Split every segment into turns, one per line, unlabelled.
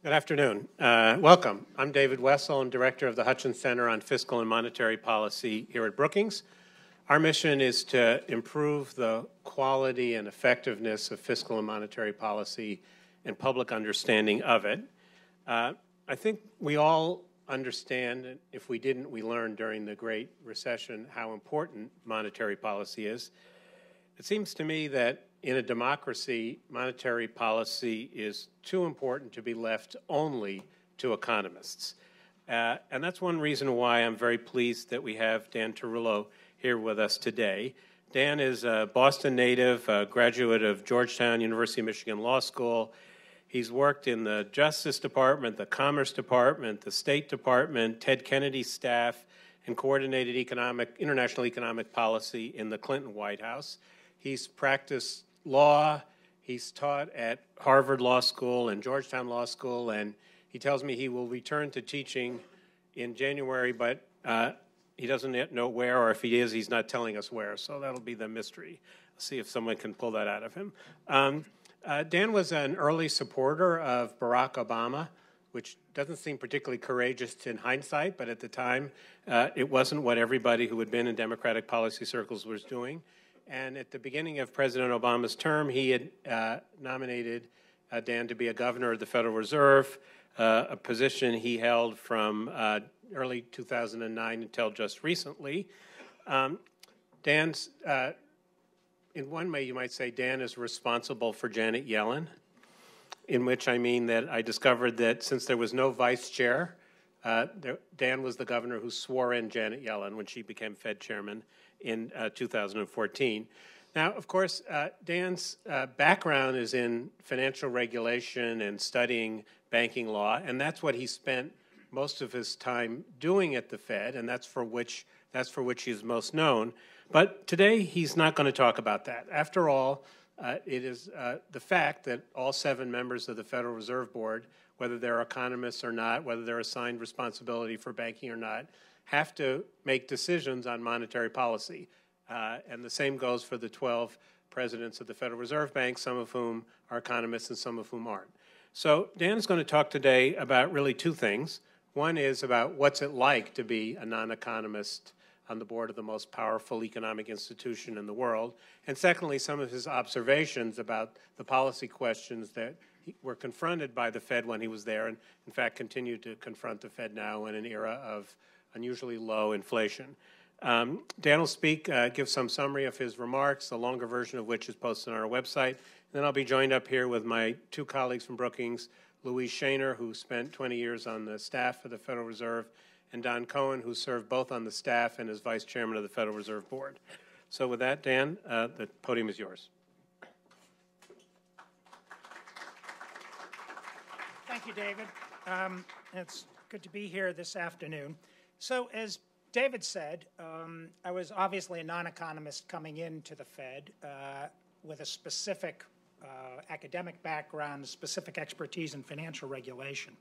Good afternoon. Welcome. I'm David Wessel. I'm director of the Hutchins Center on Fiscal and Monetary Policy here at Brookings. Our mission is to improve the quality and effectiveness of fiscal and monetary policy and public understanding of it. I think we all understand, and if we didn't, we learned during the Great Recession how important monetary policy is. It seems to me that in a democracy, monetary policy is too important to be left only to economists. And that's one reason why I'm very pleased that we have Dan Tarullo here with us today. Dan is a Boston native, a graduate of Georgetown University of Michigan Law School. He's worked in the Justice Department, the Commerce Department, the State Department, Ted Kennedy's staff, and coordinated international economic policy in the Clinton White House. He's practiced law. He's taught at Harvard Law School and Georgetown Law School, and he tells me he will return to teaching in January, but he doesn't yet know where, or if he is, he's not telling us where, so that'll be the mystery. Let's see if someone can pull that out of him. Dan was an early supporter of Barack Obama, which doesn't seem particularly courageous in hindsight, but at the time, it wasn't what everybody who had been in Democratic policy circles was doing. And at the beginning of President Obama's term, he had nominated Dan to be a governor of the Federal Reserve, a position he held from early 2009 until just recently. Dan's, in one way you might say Dan is responsible for Janet Yellen, in which I mean that I discovered that since there was no vice chair, Dan was the governor who swore in Janet Yellen when she became Fed chairman in 2014. Now, of course, Dan's background is in financial regulation and studying banking law, and that's what he spent most of his time doing at the Fed, and that's for which he's most known. But today, he's not going to talk about that. After all, it is the fact that all 7 members of the Federal Reserve Board, whether they're economists or not, whether they're assigned responsibility for banking or not, have to make decisions on monetary policy. And the same goes for the 12 presidents of the Federal Reserve Bank, some of whom are economists and some of whom aren't. So Dan is going to talk today about really 2 things. One is about what's it like to be a non-economist on the board of the most powerful economic institution in the world. And secondly, some of his observations about the policy questions that were confronted by the Fed when he was there, and in fact continue to confront the Fed now in an era of unusually low inflation. Dan will speak, give some summary of his remarks, the longer version of which is posted on our website. And then I'll be joined up here with my 2 colleagues from Brookings, Louise Sheiner, who spent 20 years on the staff of the Federal Reserve, and Donald Kohn, who served both on the staff and as vice chairman of the Federal Reserve Board. So with that, Dan, the podium is yours.
Thank you, David. It's good to be here this afternoon. So as David said, I was obviously a non-economist coming into the Fed with a specific academic background, specific expertise in financial regulation.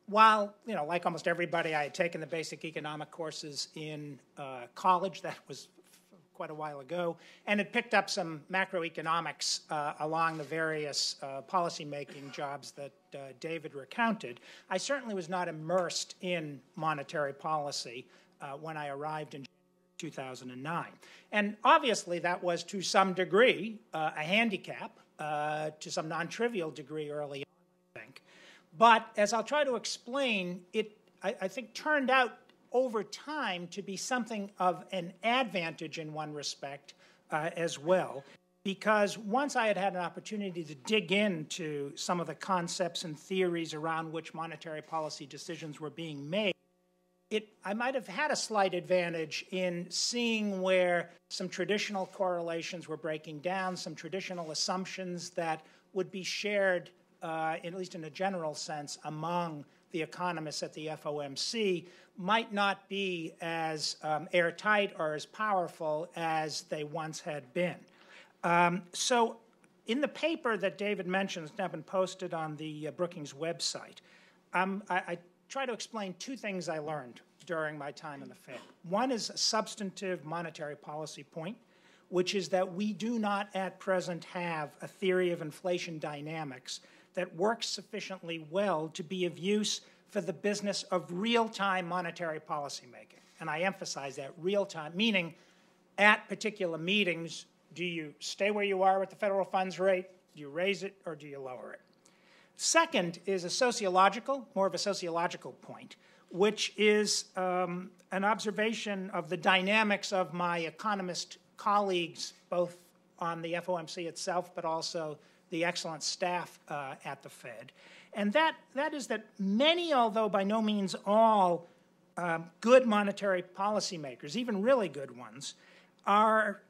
While, like almost everybody, I had taken the basic economic courses in college, that was quite a while ago, and had picked up some macroeconomics along the various policymaking jobs that David recounted. I certainly was not immersed in monetary policy when I arrived in 2009. And obviously that was to some degree a handicap, to some non-trivial degree early on, I think. But as I'll try to explain, it, I think, turned out over time to be something of an advantage in one respect as well, because once I had had an opportunity to dig into some of the concepts and theories around which monetary policy decisions were being made, I might have had a slight advantage in seeing where some traditional correlations were breaking down, some traditional assumptions that would be shared, at least in a general sense, among the economists at the FOMC might not be as airtight or as powerful as they once had been. So in the paper that David mentioned, it's now been posted on the Brookings website, I try to explain 2 things I learned during my time in the Fed. One is a substantive monetary policy point, which is that we do not at present have a theory of inflation dynamics that works sufficiently well to be of use for the business of real-time monetary policy making. And I emphasize that, real-time, meaning at particular meetings, do you stay where you are with the federal funds rate, do you raise it, or do you lower it? Second is a sociological, more of a sociological point, which is an observation of the dynamics of my economist colleagues, both on the FOMC itself, but also the excellent staff at the Fed. And that is that many, although by no means all, good monetary policymakers, even really good ones, are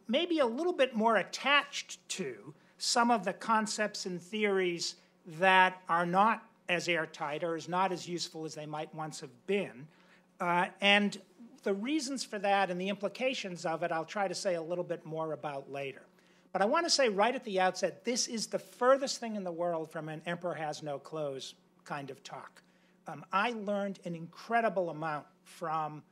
maybe a little bit more attached to some of the concepts and theories that are not as airtight or is not as useful as they might once have been. And the reasons for that and the implications of it I'll try to say a little bit more about later. But I want to say right at the outset, this is the furthest thing in the world from an emperor has no clothes kind of talk. I learned an incredible amount from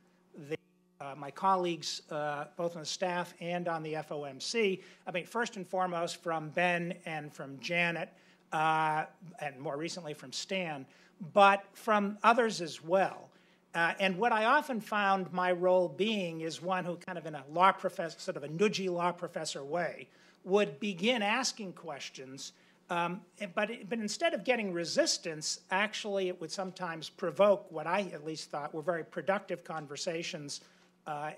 my colleagues, both on the staff and on the FOMC. I mean, first and foremost from Ben and from Janet, and more recently from Stan, but from others as well. And what I often found my role being is one who kind of in a law professor, sort of a nudgy law professor way, would begin asking questions, but instead of getting resistance, actually it would sometimes provoke what I at least thought were very productive conversations.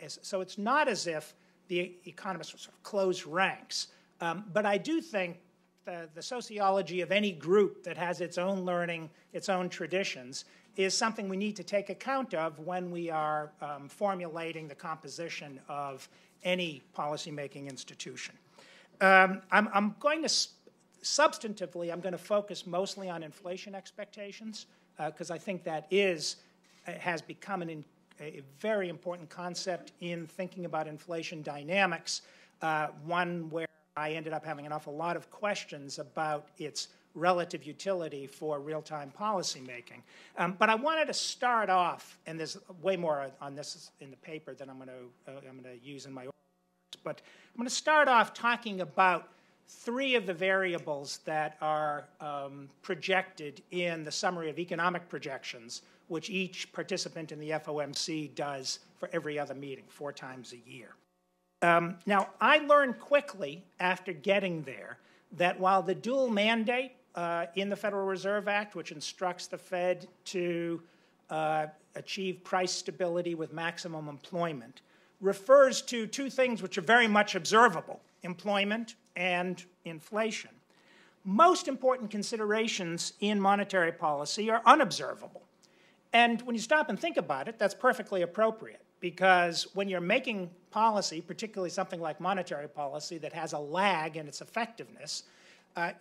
So it's not as if the economists were sort of closed ranks, but I do think the sociology of any group that has its own learning, its own traditions, is something we need to take account of when we are formulating the composition of any policymaking institution. I'm going to, substantively, I'm going to focus mostly on inflation expectations, because I think that has become a very important concept in thinking about inflation dynamics, one where I ended up having an awful lot of questions about its relative utility for real-time policy making. But I wanted to start off, and there's way more on this in the paper than I'm going to use in my oral remarks, but I'm going to start off talking about three of the variables that are projected in the summary of economic projections, which each participant in the FOMC does for every other meeting, 4 times a year. Now, I learned quickly after getting there that while the dual mandate in the Federal Reserve Act, which instructs the Fed to achieve price stability with maximum employment, refers to 2 things which are very much observable, employment and inflation. Most important considerations in monetary policy are unobservable. And when you stop and think about it, that's perfectly appropriate, because when you're making policy, particularly something like monetary policy that has a lag in its effectiveness,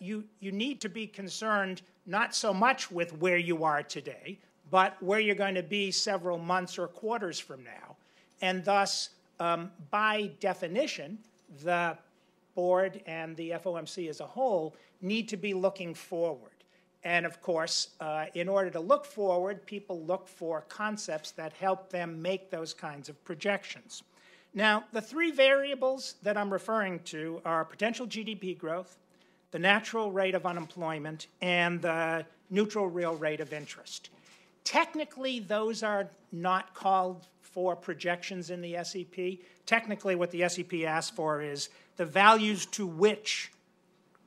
you need to be concerned not so much with where you are today, but where you're going to be several months or quarters from now. And thus, by definition, the board and the FOMC as a whole need to be looking forward. And of course, in order to look forward, people look for concepts that help them make those kinds of projections. Now, the 3 variables that I'm referring to are potential GDP growth, the natural rate of unemployment, and the neutral real rate of interest. Technically, those are not called for projections in the SEP. Technically, what the SEP asks for is the values to which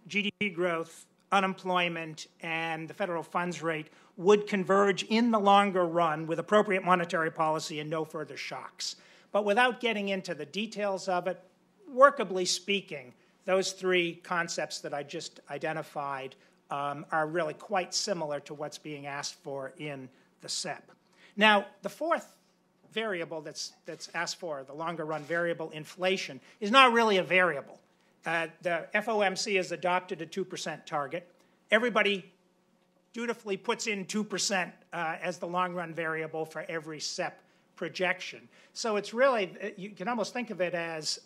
GDP growth, unemployment, and the federal funds rate would converge in the longer run with appropriate monetary policy and no further shocks. But without getting into the details of it, workably speaking, those 3 concepts that I just identified are really quite similar to what's being asked for in the SEP. Now, the 4th variable that's asked for, the longer run variable, inflation, is not really a variable. The FOMC has adopted a 2% target. Everybody dutifully puts in 2% as the long-run variable for every SEP projection. So it's really, you can almost think of it as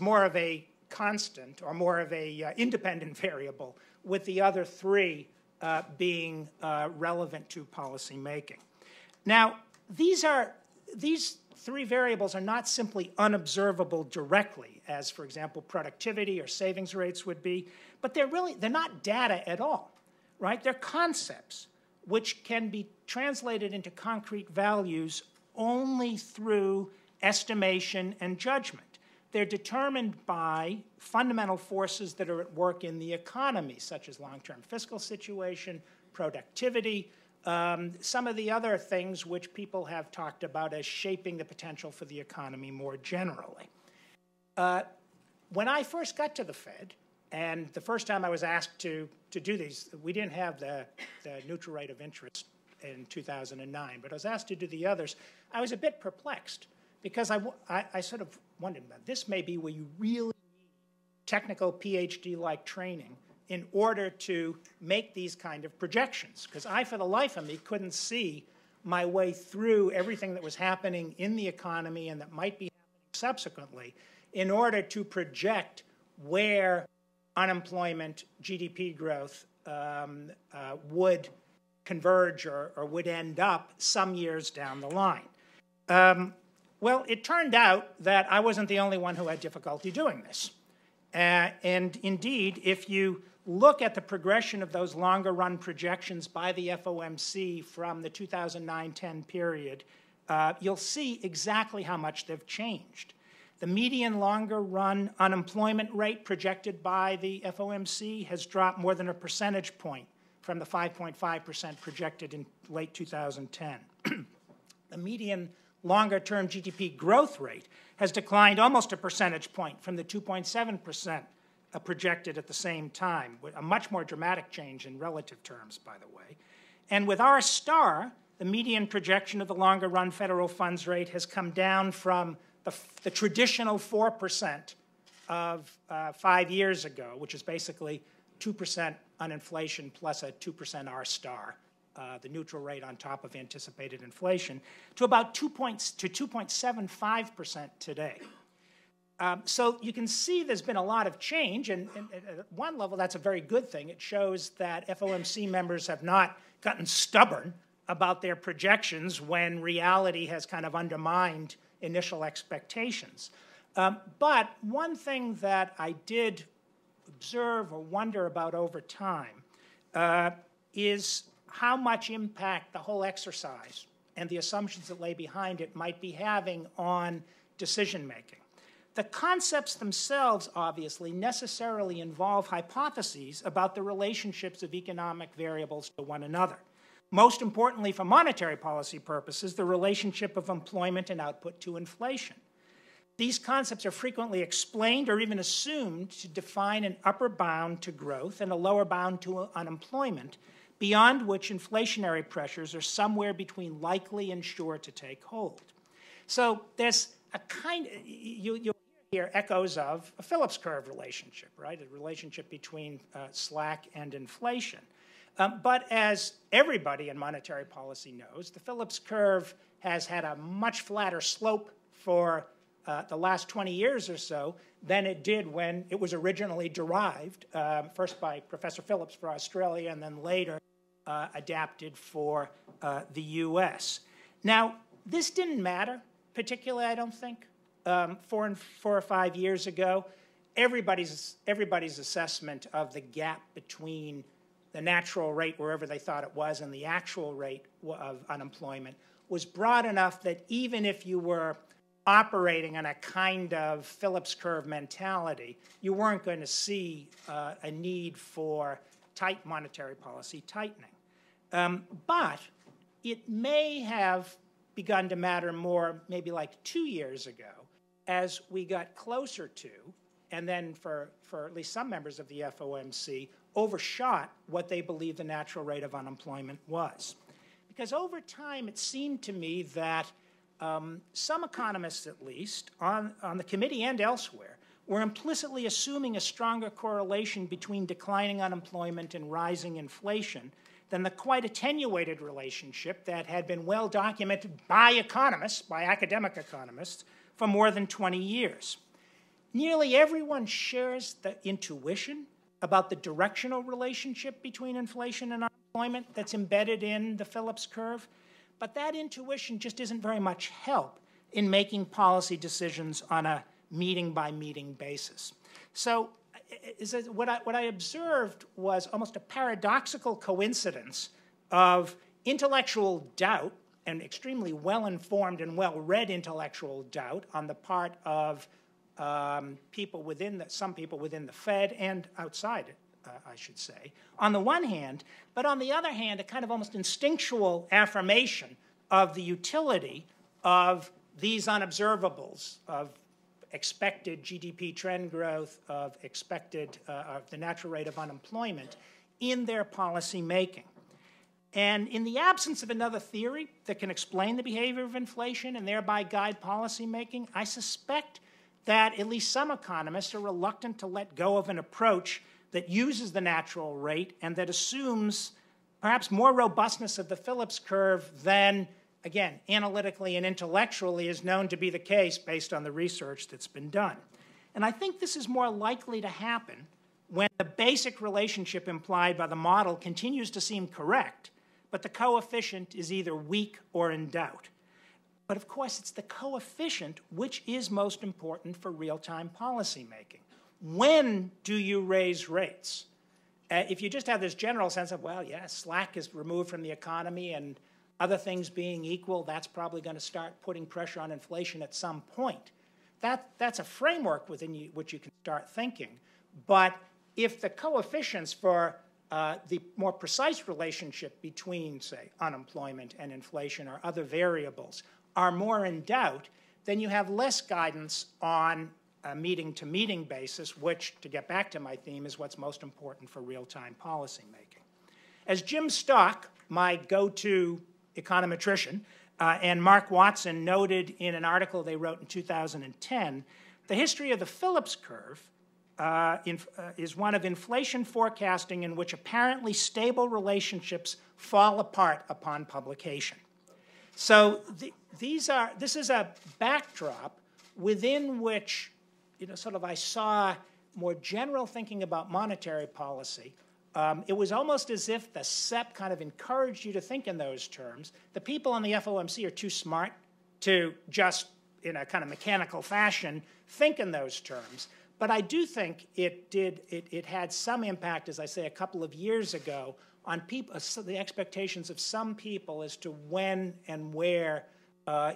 more of a constant or more of a independent variable, with the other 3 being relevant to policy making. Now, these three variables are not simply unobservable directly, as, for example, productivity or savings rates would be, but they're not data at all, right? They're concepts which can be translated into concrete values only through estimation and judgment. They're determined by fundamental forces that are at work in the economy, such as long-term fiscal situation, productivity, some of the other things which people have talked about as shaping the potential for the economy more generally. When I first got to the Fed, and the first time I was asked to do these, we didn't have the neutral rate of interest in 2009, but I was asked to do the others. I was a bit perplexed because I sort of wondered, this may be where you really need technical PhD-like training in order to make these kind of projections, because I, for the life of me, couldn't see my way through everything that was happening in the economy and that might be happening subsequently in order to project where unemployment, GDP growth would converge or would end up some years down the line. Well, it turned out that I wasn't the only one who had difficulty doing this. And indeed, if you look at the progression of those longer run projections by the FOMC from the 2009-10 period, you'll see exactly how much they've changed. The median longer run unemployment rate projected by the FOMC has dropped more than a percentage point from the 5.5% projected in late 2010. The median longer-term GDP growth rate has declined almost a percentage point from the 2.7% projected at the same time, a much more dramatic change in relative terms, by the way. And with R star, the median projection of the longer-run federal funds rate has come down from the traditional 4% of 5 years ago, which is basically 2% on inflation plus a 2% R star, the neutral rate on top of anticipated inflation, to about 2.75% today. So you can see there's been a lot of change, and at one level that's a very good thing. It shows that FOMC members have not gotten stubborn about their projections when reality has kind of undermined initial expectations. But one thing that I did observe or wonder about over time is how much impact the whole exercise and the assumptions that lay behind it might be having on decision-making. The concepts themselves, obviously, necessarily involve hypotheses about the relationships of economic variables to one another. Most importantly, for monetary policy purposes, the relationship of employment and output to inflation. These concepts are frequently explained or even assumed to define an upper bound to growth and a lower bound to unemployment, beyond which inflationary pressures are somewhere between likely and sure to take hold. So there's a kind of, you'll hear echoes of a Phillips curve relationship, right? A relationship between slack and inflation. But as everybody in monetary policy knows, the Phillips curve has had a much flatter slope for the last 20 years or so than it did when it was originally derived, first by Professor Phillips for Australia and then later adapted for the US. Now, this didn't matter particularly, I don't think. 4 or 5 years ago, everybody's assessment of the gap between the natural rate, wherever they thought it was, and the actual rate of unemployment was broad enough that even if you were operating on a kind of Phillips curve mentality, you weren't going to see a need for tight monetary policy tightening. But it may have begun to matter more maybe like 2 years ago as we got closer to, and then for at least some members of the FOMC, overshot what they believed the natural rate of unemployment was. Because over time it seemed to me that some economists at least, on the committee and elsewhere, were implicitly assuming a stronger correlation between declining unemployment and rising inflation than the quite attenuated relationship that had been well documented by economists, by academic economists, for more than 20 years. Nearly everyone shares the intuition about the directional relationship between inflation and unemployment that's embedded in the Phillips curve, but that intuition just isn't very much help in making policy decisions on a meeting-by-meeting basis. So what I observed was almost a paradoxical coincidence of intellectual doubt, and extremely well-informed and well-read intellectual doubt on the part of some people within the Fed and outside it, I should say, on the one hand, but on the other hand, a kind of almost instinctual affirmation of the utility of these unobservables, of expected GDP trend growth, of the natural rate of unemployment in their policy making. And in the absence of another theory that can explain the behavior of inflation and thereby guide policy making, I suspect that at least some economists are reluctant to let go of an approach that uses the natural rate and that assumes perhaps more robustness of the Phillips curve than, again, analytically and intellectually is known to be the case based on the research that's been done. And I think this is more likely to happen when the basic relationship implied by the model continues to seem correct, but the coefficient is either weak or in doubt. But of course, it's the coefficient which is most important for real-time policy making. When do you raise rates? If you just have this general sense of, well, yeah, slack is removed from the economy and other things being equal, that's probably going to start putting pressure on inflation at some point. That's a framework within which you can start thinking. But if the coefficients for the more precise relationship between, say, unemployment and inflation or other variables are more in doubt, then you have less guidance on a meeting-to-meeting basis, which, to get back to my theme, is what's most important for real-time policy making. As Jim Stock, my go-to econometrician, and Mark Watson noted in an article they wrote in 2010, the history of the Phillips curve is one of inflation forecasting in which apparently stable relationships fall apart upon publication. So this is a backdrop within which, I saw more general thinking about monetary policy. It was almost as if the CEP kind of encouraged you to think in those terms. The people on the FOMC are too smart to just, in a kind of mechanical fashion, think in those terms. But I do think it had some impact, as I say, a couple of years ago on the expectations of some people as to when and where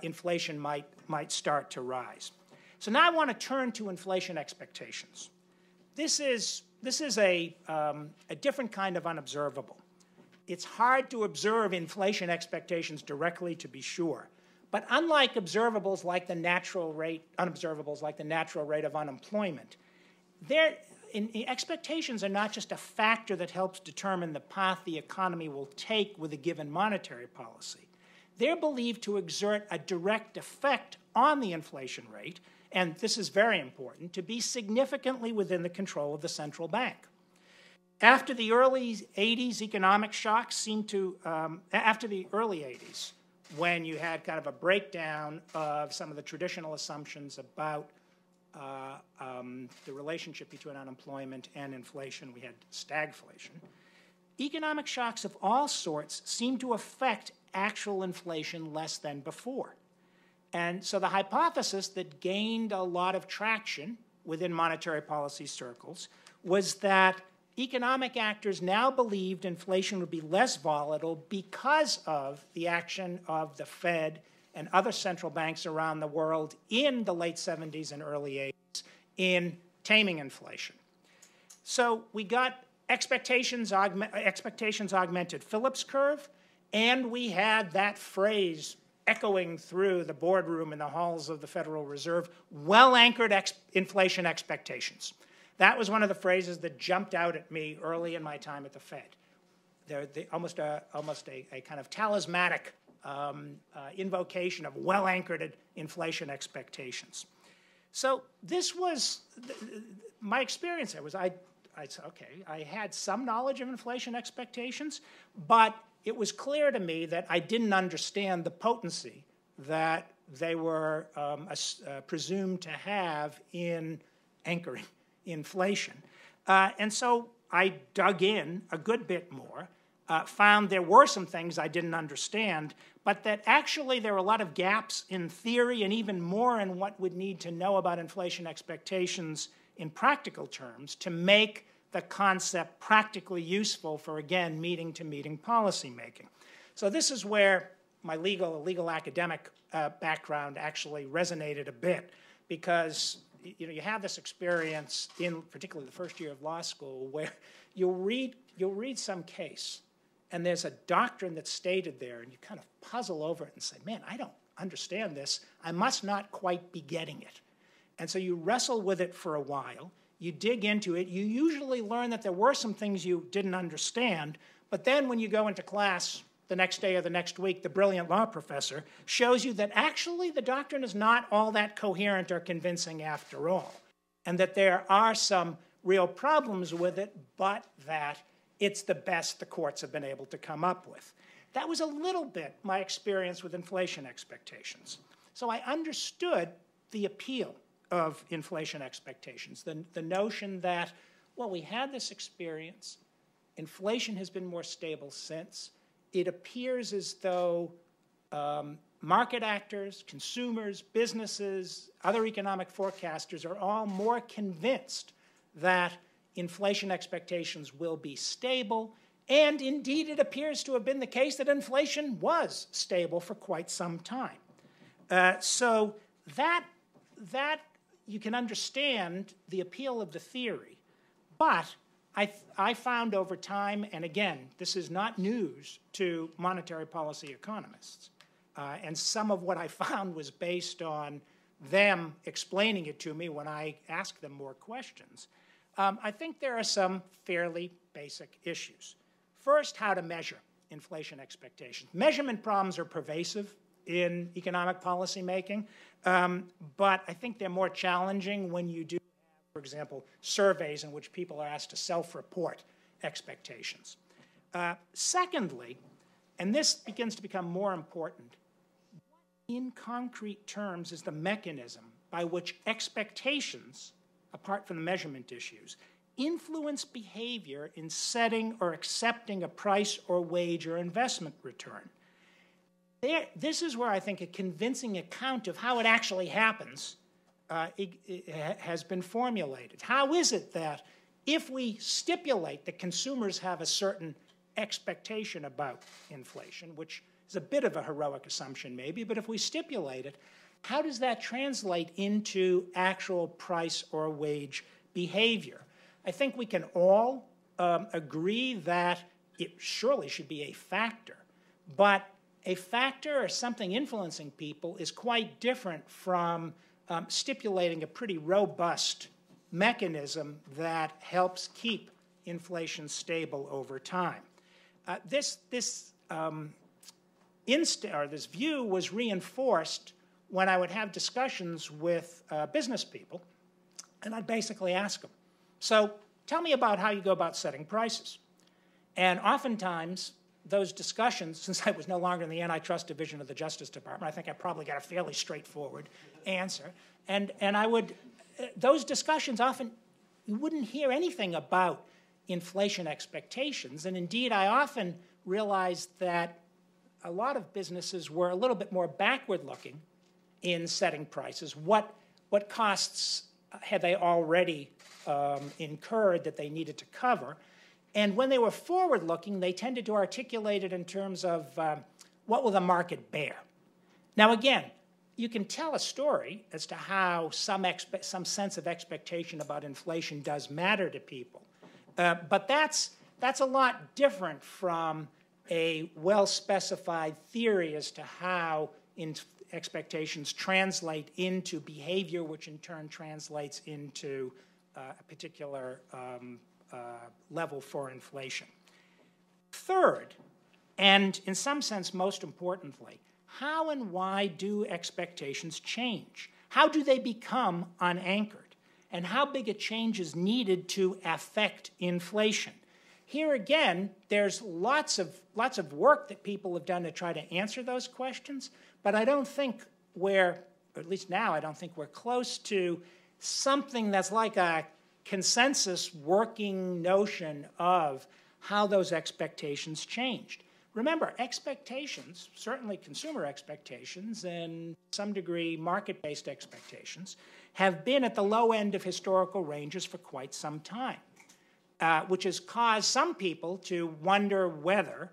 inflation might start to rise. So now I want to turn to inflation expectations. This is a different kind of unobservable. It's hard to observe inflation expectations directly, to be sure. But unlike unobservables like the natural rate of unemployment, expectations are not just a factor that helps determine the path the economy will take with a given monetary policy. They're believed to exert a direct effect on the inflation rate, and this is very important, to be significantly within the control of the central bank. After the early 80s economic shocks after the early 80s, when you had kind of a breakdown of some of the traditional assumptions about the relationship between unemployment and inflation, we had stagflation. Economic shocks of all sorts seem to affect actual inflation less than before. And so the hypothesis that gained a lot of traction within monetary policy circles was that economic actors now believed inflation would be less volatile because of the action of the Fed and other central banks around the world in the late 70s and early 80s in taming inflation. So we got expectations augmented Phillips curve, and we had that phrase echoing through the boardroom in the halls of the Federal Reserve, well-anchored inflation expectations. That was one of the phrases that jumped out at me early in my time at the Fed. They're almost a kind of talismanic invocation of well-anchored inflation expectations. So this was my experience. There was I said, okay, I had some knowledge of inflation expectations, but it was clear to me that I didn't understand the potency that they were presumed to have in anchoring inflation. And so I dug in a good bit more. found there were some things I didn't understand, but that actually there were a lot of gaps in theory and even more in what we'd need to know about inflation expectations in practical terms to make the concept practically useful for, again, meeting-to-meeting policymaking. So this is where my legal academic background actually resonated a bit, because you have this experience in particularly the first year of law school where you'll read some case and there's a doctrine that's stated there and you kind of puzzle over it and say, man, I don't understand this. I must not quite be getting it. And so you wrestle with it for a while. You dig into it. You usually learn that there were some things you didn't understand, but then when you go into class the next day or the next week, the brilliant law professor shows you that actually the doctrine is not all that coherent or convincing after all, and that there are some real problems with it, but that it's the best the courts have been able to come up with. That was a little bit my experience with inflation expectations. So I understood the appeal of inflation expectations, the notion that, well, we had this experience, inflation has been more stable since. It appears as though market actors, consumers, businesses, other economic forecasters are all more convinced that inflation expectations will be stable, and indeed it appears to have been the case that inflation was stable for quite some time. So that you can understand the appeal of the theory, but I found over time, and again, this is not news to monetary policy economists, and some of what I found was based on them explaining it to me when I asked them more questions. I think there are some fairly basic issues. First, how to measure inflation expectations. Measurement problems are pervasive in economic policy making, but I think they're more challenging when you do, for example, surveys in which people are asked to self-report expectations. Secondly, and this begins to become more important, what in concrete terms is the mechanism by which expectations, apart from the measurement issues, influence behavior in setting or accepting a price or wage or investment return? This is where I think a convincing account of how it actually happens it has been formulated. How is it that if we stipulate that consumers have a certain expectation about inflation, which is a bit of a heroic assumption maybe, but if we stipulate it, how does that translate into actual price or wage behavior? I think we can all agree that it surely should be a factor, but a factor or something influencing people is quite different from stipulating a pretty robust mechanism that helps keep inflation stable over time. This view was reinforced when I would have discussions with business people, and I'd basically ask them, so tell me about how you go about setting prices. And oftentimes, those discussions, since I was no longer in the antitrust division of the Justice Department, I think I probably got a fairly straightforward answer. And those discussions often, you wouldn't hear anything about inflation expectations. And indeed, I often realized that a lot of businesses were a little bit more backward-looking in setting prices. What costs had they already incurred that they needed to cover? And when they were forward-looking, they tended to articulate it in terms of what will the market bear. Now, again, you can tell a story as to how some sense of expectation about inflation does matter to people, but that's a lot different from a well-specified theory as to how expectations translate into behavior, which in turn translates into a particular level for inflation. Third, and in some sense most importantly, how and why do expectations change? How do they become unanchored? And how big a change is needed to affect inflation? Here again, there's lots of work that people have done to try to answer those questions, but I don't think or at least now, I don't think we're close to something that's like a consensus working notion of how those expectations changed. Remember, expectations, certainly consumer expectations and to some degree market-based expectations, have been at the low end of historical ranges for quite some time, which has caused some people to wonder whether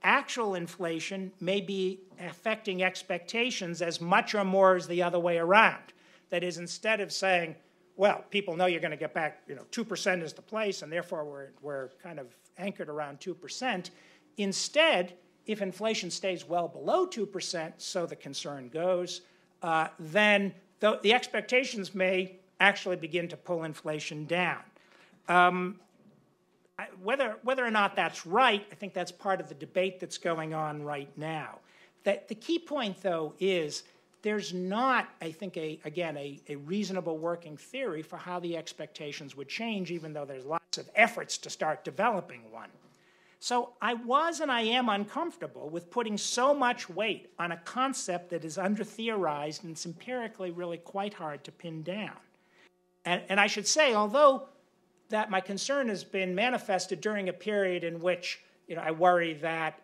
actual inflation may be affecting expectations as much or more as the other way around. That is, instead of saying, well, people know you're going to get back, 2% is the place, and therefore we're kind of anchored around 2%. Instead, if inflation stays well below 2%, so the concern goes, then the expectations may actually begin to pull inflation down. Whether or not that's right, I think that's part of the debate that's going on right now. The key point, though, is there's not, I think, a reasonable working theory for how the expectations would change, even though there's lots of efforts to start developing one. So I was and I am uncomfortable with putting so much weight on a concept that is under-theorized and it's empirically really quite hard to pin down. And I should say, although that my concern has been manifested during a period in which I worry that,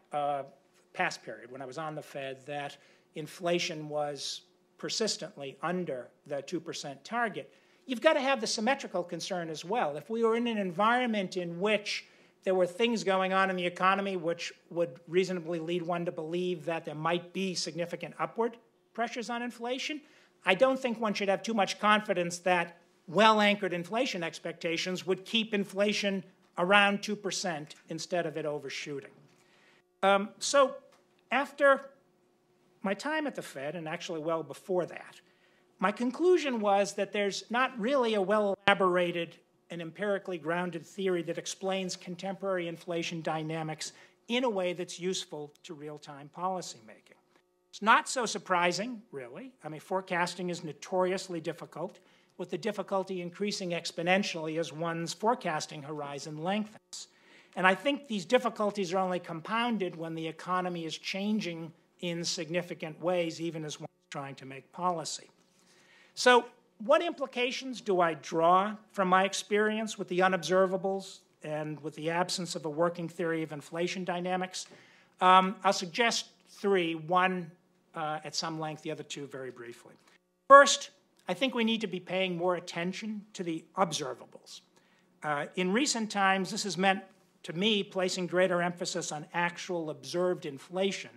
past period, when I was on the Fed, that inflation was persistently under the 2% target, you've got to have the symmetrical concern as well. If we were in an environment in which there were things going on in the economy which would reasonably lead one to believe that there might be significant upward pressures on inflation, I don't think one should have too much confidence that well-anchored inflation expectations would keep inflation around 2% instead of it overshooting. So after my time at the Fed, and actually well before that, my conclusion was that there's not really a well-elaborated and empirically grounded theory that explains contemporary inflation dynamics in a way that's useful to real-time policymaking. It's not so surprising, really. I mean, forecasting is notoriously difficult, with the difficulty increasing exponentially as one's forecasting horizon lengthens. And I think these difficulties are only compounded when the economy is changing in significant ways, even as one's trying to make policy. So what implications do I draw from my experience with the unobservables and with the absence of a working theory of inflation dynamics? I'll suggest three, one at some length, the other two very briefly. First, I think we need to be paying more attention to the observables. In recent times, this has meant, to me, placing greater emphasis on actual observed inflation,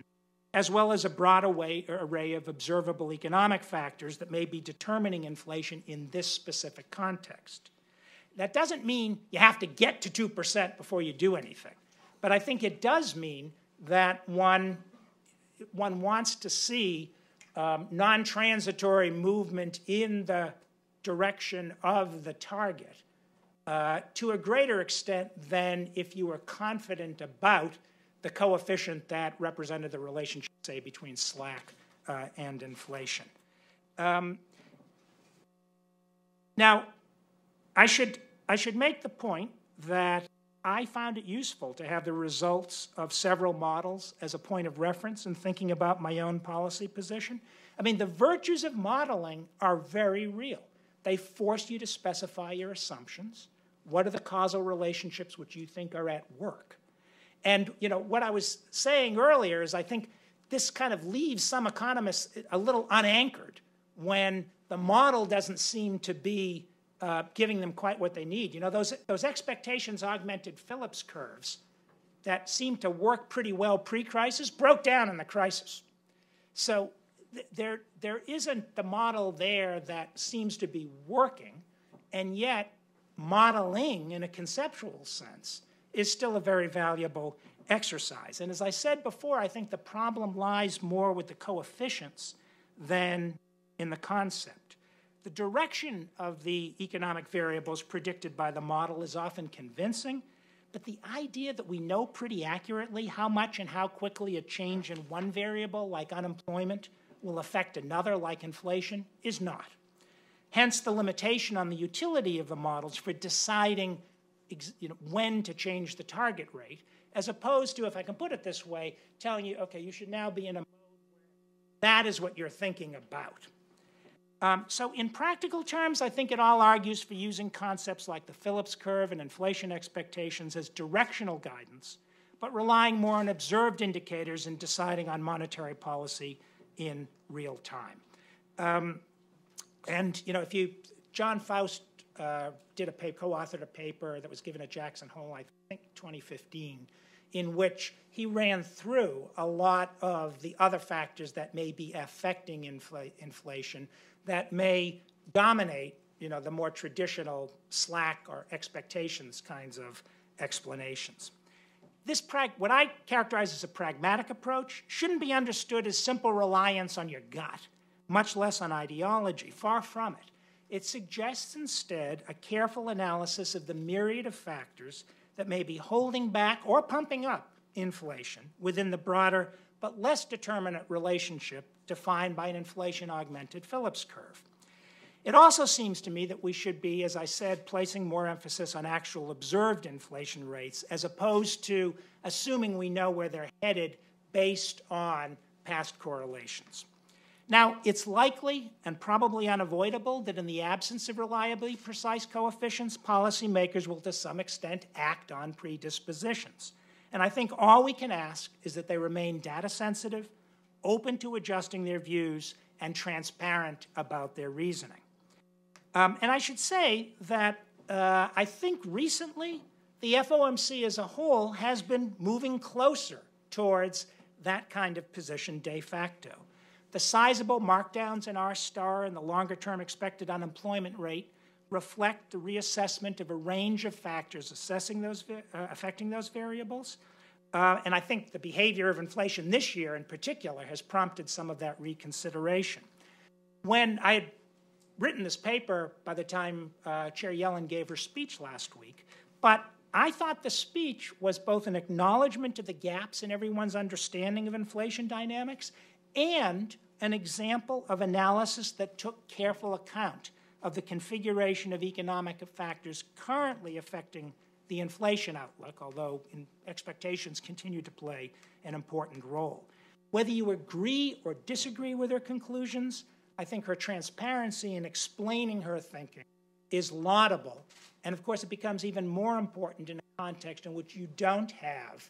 as well as a broad array of observable economic factors that may be determining inflation in this specific context. That doesn't mean you have to get to 2% before you do anything, but I think it does mean that one wants to see non-transitory movement in the direction of the target to a greater extent than if you were confident about the coefficient that represented the relationship, say, between slack and inflation. Now, I should make the point that I found it useful to have the results of several models as a point of reference in thinking about my own policy position. I mean, the virtues of modeling are very real. They force you to specify your assumptions. What are the causal relationships which you think are at work? And what I was saying earlier is I think this kind of leaves some economists a little unanchored when the model doesn't seem to be giving them quite what they need. Those expectations augmented Phillips curves that seemed to work pretty well pre-crisis broke down in the crisis. So there isn't the model there that seems to be working, and yet modeling in a conceptual sense is still a very valuable exercise. And as I said before, I think the problem lies more with the coefficients than in the concept. The direction of the economic variables predicted by the model is often convincing, but the idea that we know pretty accurately how much and how quickly a change in one variable, like unemployment, will affect another, like inflation, is not. Hence the limitation on the utility of the models for deciding when to change the target rate, as opposed to, if I can put it this way, telling you, okay, you should now be in a mode where that is what you're thinking about. So in practical terms, I think it all argues for using concepts like the Phillips curve and inflation expectations as directional guidance, but relying more on observed indicators in deciding on monetary policy in real time. John Faust co-authored a paper that was given at Jackson Hole, I think 2015, in which he ran through a lot of the other factors that may be affecting inflation that may dominate, the more traditional slack or expectations kinds of explanations. What I characterize as a pragmatic approach shouldn't be understood as simple reliance on your gut, much less on ideology. Far from it. It suggests instead a careful analysis of the myriad of factors that may be holding back or pumping up inflation within the broader but less determinate relationship defined by an inflation-augmented Phillips curve. It also seems to me that we should be, as I said, placing more emphasis on actual observed inflation rates as opposed to assuming we know where they're headed based on past correlations. Now, it's likely and probably unavoidable that in the absence of reliably precise coefficients, policymakers will to some extent act on predispositions. And I think all we can ask is that they remain data sensitive, open to adjusting their views, and transparent about their reasoning. And I should say that I think recently the FOMC as a whole has been moving closer towards that kind of position de facto. The sizable markdowns in R-star and the longer-term expected unemployment rate reflect the reassessment of a range of factors affecting those variables. And I think the behavior of inflation this year in particular has prompted some of that reconsideration. When I had written this paper by the time Chair Yellen gave her speech last week, but I thought the speech was both an acknowledgement of the gaps in everyone's understanding of inflation dynamics and an example of analysis that took careful account of the configuration of economic factors currently affecting the inflation outlook, although expectations continue to play an important role. Whether you agree or disagree with her conclusions, I think her transparency in explaining her thinking is laudable. And of course, it becomes even more important in a context in which you don't have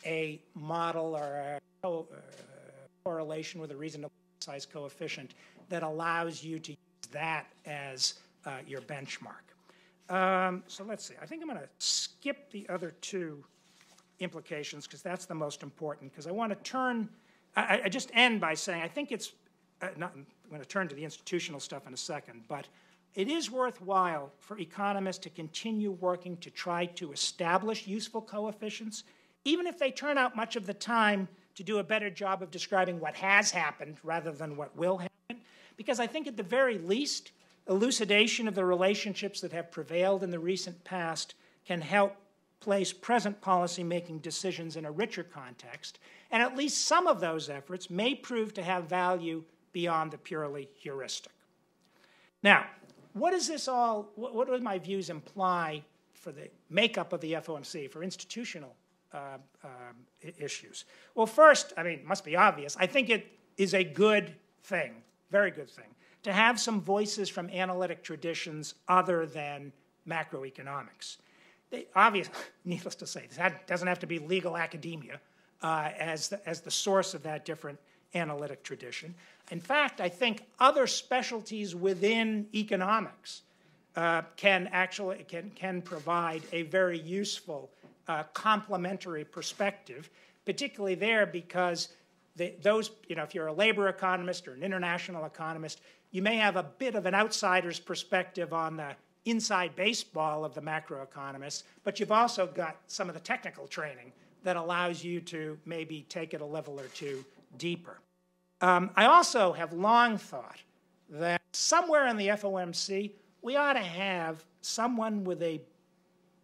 a model or a correlation with a reasonable size coefficient that allows you to use that as your benchmark. So let's see. I think I'm going to skip the other two implications because that's the most important, because I want to turn, I just end by saying I think it's, I'm going to turn to the institutional stuff in a second, but it is worthwhile for economists to continue working to try to establish useful coefficients, even if they turn out much of the time to do a better job of describing what has happened rather than what will happen. Because I think at the very least, elucidation of the relationships that have prevailed in the recent past can help place present policy-making decisions in a richer context, and at least some of those efforts may prove to have value beyond the purely heuristic. Now, what does this all, what do my views imply for the makeup of the FOMC, for institutional issues? Well, first, I mean, it must be obvious, I think it is a good thing, very good thing, to have some voices from analytic traditions other than macroeconomics. Needless to say, that doesn't have to be legal academia as the source of that different analytic tradition. In fact, I think other specialties within economics can provide a very useful complementary perspective, particularly there because if you're a labor economist or an international economist, you may have a bit of an outsider's perspective on the inside baseball of the macroeconomists, but you've also got some of the technical training that allows you to maybe take it a level or two deeper. I also have long thought that somewhere in the FOMC, we ought to have someone with a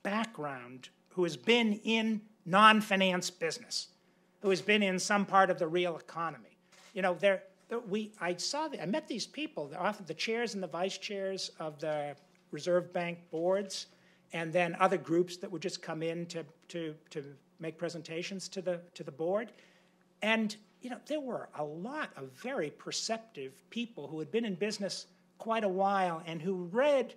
background who has been in non-finance business, who has been in some part of the real economy. You know, I met these people, the chairs and the vice chairs of the Reserve Bank boards, and then other groups that would just come in to make presentations to the board. And, you know, there were a lot of very perceptive people who had been in business quite a while and who read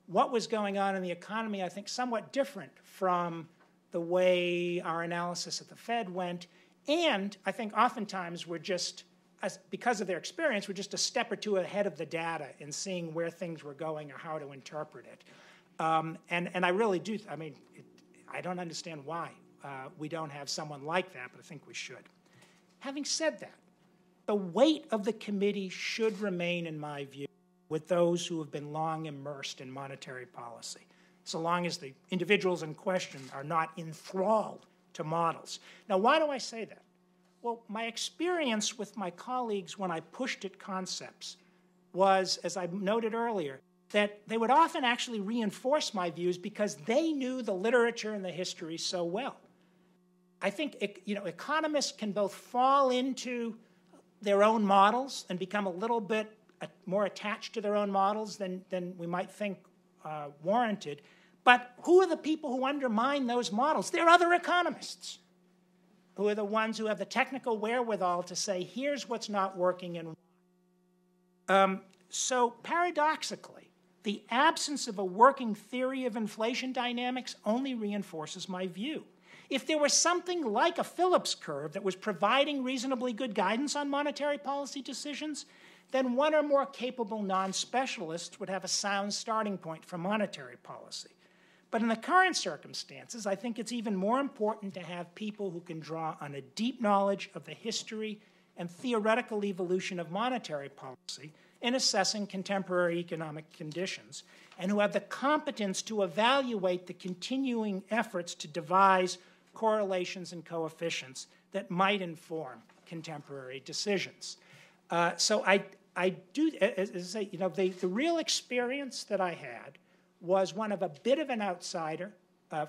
what was going on in the economy, I think, somewhat different from the way our analysis at the Fed went. And I think oftentimes we're just, because of their experience, we're just a step or two ahead of the data in seeing where things were going or how to interpret it. And I really do, I don't understand why we don't have someone like that, but I think we should. Having said that, the weight of the committee should remain, in my view, with those who have been long immersed in monetary policy, so long as the individuals in question are not enthralled to models. Now, why do I say that? Well, my experience with my colleagues when I pushed at concepts was, as I noted earlier, that they would often actually reinforce my views because they knew the literature and the history so well. I think economists can both fall into their own models and become a little bit more attached to their own models than we might think warranted. But who are the people who undermine those models? They're other economists who are the ones who have the technical wherewithal to say, here's what's not working and why. So paradoxically, the absence of a working theory of inflation dynamics only reinforces my view. If there was something like a Phillips curve that was providing reasonably good guidance on monetary policy decisions, then one or more capable non-specialists would have a sound starting point for monetary policy. But in the current circumstances, I think it's even more important to have people who can draw on a deep knowledge of the history and theoretical evolution of monetary policy in assessing contemporary economic conditions, and who have the competence to evaluate the continuing efforts to devise correlations and coefficients that might inform contemporary decisions. So I do, as I say, the real experience that I had was one of a bit of an outsider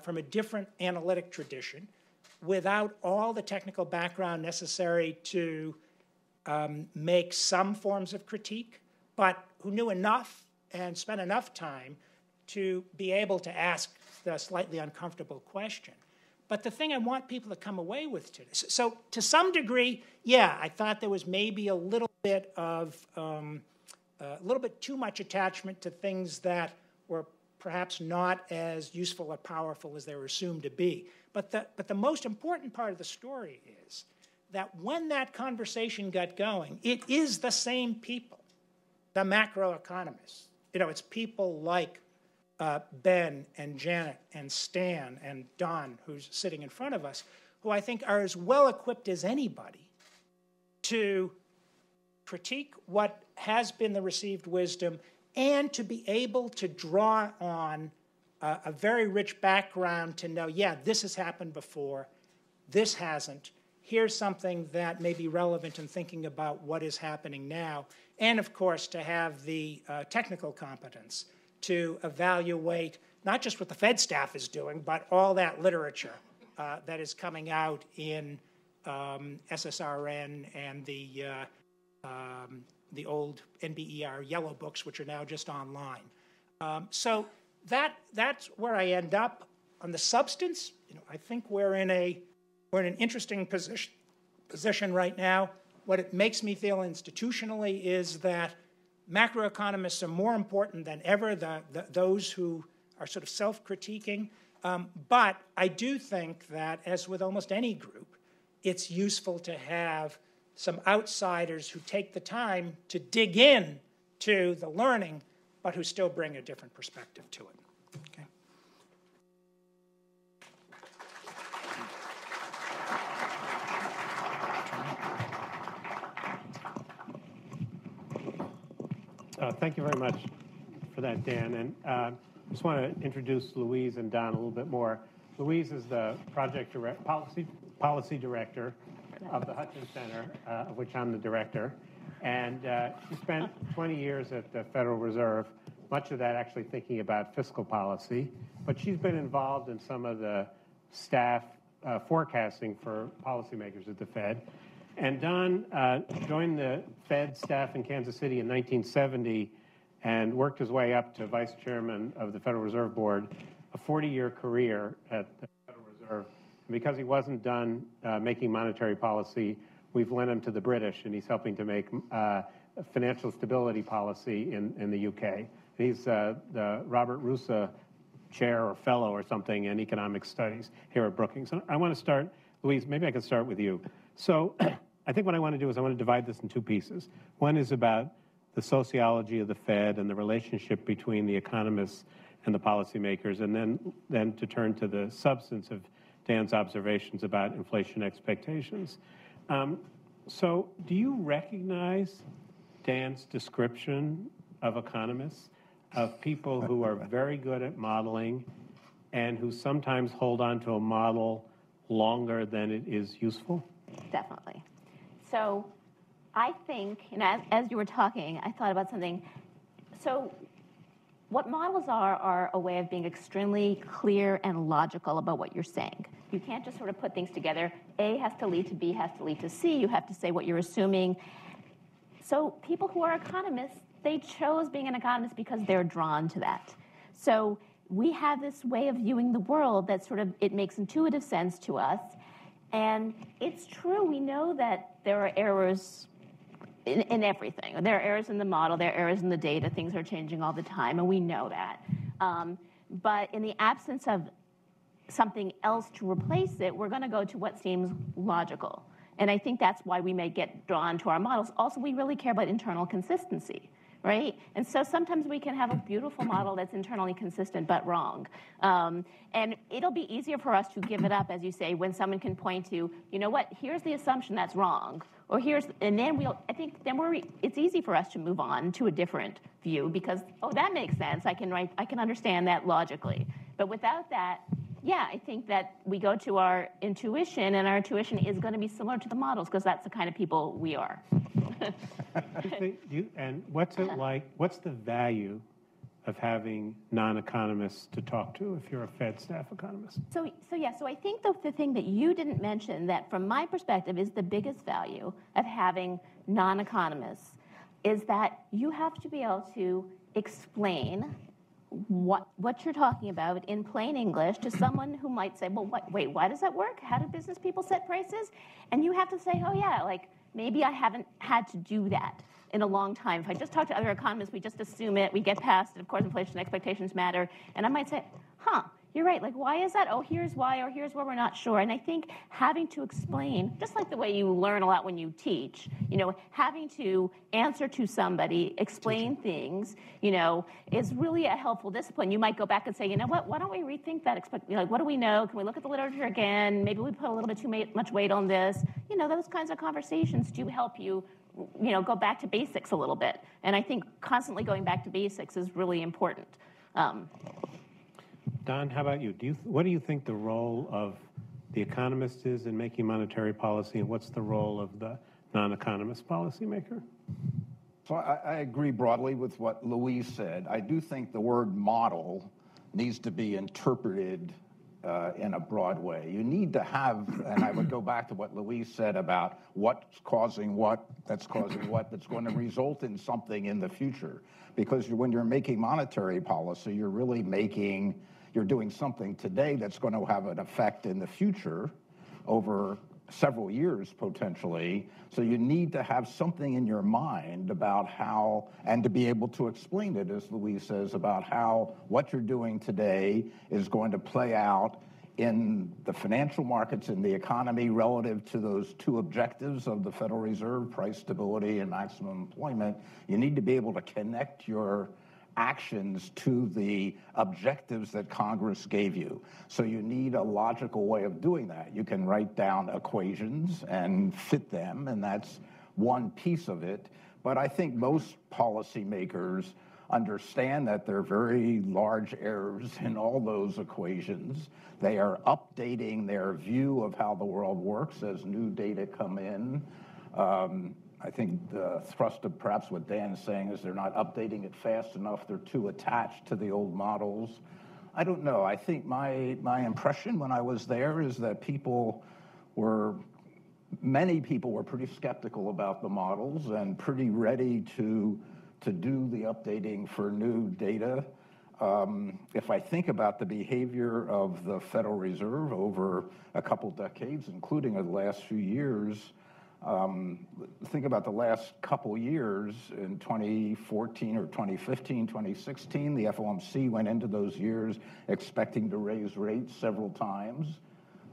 from a different analytic tradition, without all the technical background necessary to make some forms of critique, but who knew enough and spent enough time to be able to ask the slightly uncomfortable question. But the thing I want people to come away with today, so to some degree, yeah, I thought there was maybe a little bit of, a little bit too much attachment to things that were perhaps not as useful or powerful as they were assumed to be. But the most important part of the story is that when that conversation got going, it is the same people, the macroeconomists. It's people like Ben and Janet and Stan and Don, who's sitting in front of us, who I think are as well equipped as anybody to critique what has been the received wisdom and to be able to draw on a very rich background to know, yeah, this has happened before, this hasn't. Here's something that may be relevant in thinking about what is happening now. And, of course, to have the technical competence to evaluate not just what the Fed staff is doing, but all that literature that is coming out in SSRN and the old NBER yellow books, which are now just online. So that's where I end up. On the substance, I think we're in an interesting position right now. What it makes me feel institutionally is that macroeconomists are more important than ever, those who are sort of self-critiquing. But I do think that, as with almost any group, it's useful to have some outsiders who take the time to dig in to the learning, but who still bring a different perspective to it. Okay.
Thank you very much for that, Dan. And I just want to introduce Louise and Don a little bit more. Louise is the policy director of the Hutchins Center, of which I'm the director. And she spent 20 years at the Federal Reserve, much of that actually thinking about fiscal policy. But she's been involved in some of the staff forecasting for policymakers at the Fed. And Don joined the Fed staff in Kansas City in 1970 and worked his way up to vice chairman of the Federal Reserve Board, a 40-year career at the Federal Reserve. And because he wasn't done making monetary policy, we've lent him to the British, and he's helping to make financial stability policy in the UK. He's the Robert Roosa Chair or Fellow or something in economic studies here at Brookings. And I want to start, Louise, maybe I can start with you. So I think what I want to do is I want to divide this in two pieces. One is about the sociology of the Fed and the relationship between the economists and the policymakers, and then to turn to the substance of Dan's observations about inflation expectations. So do you recognize Dan's description of economists, of people who are very good at modeling and who sometimes hold on to a model longer than it is useful?
Definitely. So I think, and as you were talking, I thought about something. So what models are a way of being extremely clear and logical about what you're saying. You can't just sort of put things together. A has to lead to B, has to lead to C. You have to say what you're assuming. So people who are economists, they chose being an economist because they're drawn to that. So we have this way of viewing the world that sort of, it makes intuitive sense to us. And it's true, we know that there are errors in everything. There are errors in the model, there are errors in the data, things are changing all the time, and we know that. But in the absence of something else to replace it, we're going to go to what seems logical. And I think that's why we may get drawn to our models. Also, we really care about internal consistency, right? And so sometimes we can have a beautiful model that's internally consistent but wrong. And it'll be easier for us to give it up, as you say, when someone can point to, you know what, here's the assumption that's wrong. Or and then it's easy for us to move on to a different view because, oh, that makes sense. I can understand that logically. But without that, yeah, I think that we go to our intuition, and our intuition is going to be similar to the models because that's the kind of people we are.
And what's it like? What's the value of having non-economists to talk to if you're a Fed staff economist?
So I think the thing that you didn't mention that from my perspective is the biggest value of having non-economists is that you have to be able to explain what you're talking about in plain English to someone who might say, well, wait, why does that work? How do business people set prices? And you have to say, oh yeah, like maybe I haven't had to do that in a long time. If I just talk to other economists, we just assume it, we get past it, of course inflation expectations matter, and I might say, you're right, like why is that? Oh, here's why, or here's where we're not sure. And I think having to explain, just like the way you learn a lot when you teach, having to answer to somebody, explain things, is really a helpful discipline. You might go back and say, you know what, why don't we rethink that? What do we know? Can we look at the literature again? Maybe we put a little bit too much weight on this. Those kinds of conversations do help you go back to basics a little bit. And I think constantly going back to basics is really important.
Don, how about you? What do you think the role of the economist is in making monetary policy, and what's the role of the non-economist policymaker?
So I agree broadly with what Louise said. I do think the word model needs to be interpreted in a broad way. You need to have, and I would go back to what Louise said about what's causing what, that's going to result in something in the future. Because when you're making monetary policy, you're doing something today that's going to have an effect in the future over several years potentially. So you need to have something in your mind about how, and to be able to explain it, as Louise says, about how what you're doing today is going to play out in the financial markets, in the economy, relative to those two objectives of the Federal Reserve, price stability and maximum employment. You need to be able to connect your actions to the objectives that Congress gave you. So you need a logical way of doing that. You can write down equations and fit them, and that's one piece of it. But I think most policymakers understand that there are very large errors in all those equations. They are updating their view of how the world works as new data come in. I think the thrust of perhaps what Dan is saying is they're not updating it fast enough. They're too attached to the old models. I don't know. I think my impression when I was there is that many people were pretty skeptical about the models and pretty ready to do the updating for new data. If I think about the behavior of the Federal Reserve over a couple decades, including the last few years, Think about the last couple years. In 2014 or 2015, 2016, the FOMC went into those years expecting to raise rates several times.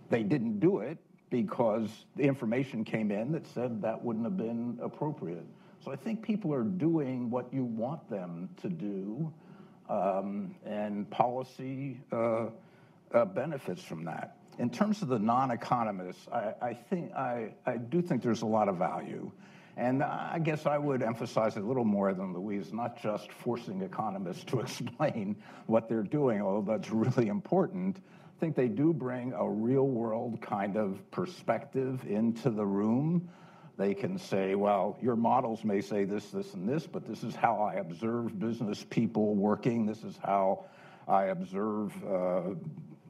They didn't do it because the information came in that said that wouldn't have been appropriate. So I think people are doing what you want them to do, and policy benefits from that. In terms of the non-economists, I do think there's a lot of value. And I guess I would emphasize it a little more than Louise, not just forcing economists to explain what they're doing, although that's really important. I think they do bring a real-world kind of perspective into the room. They can say, well, your models may say this, this, and this, but this is how I observe business people working. This is how I observe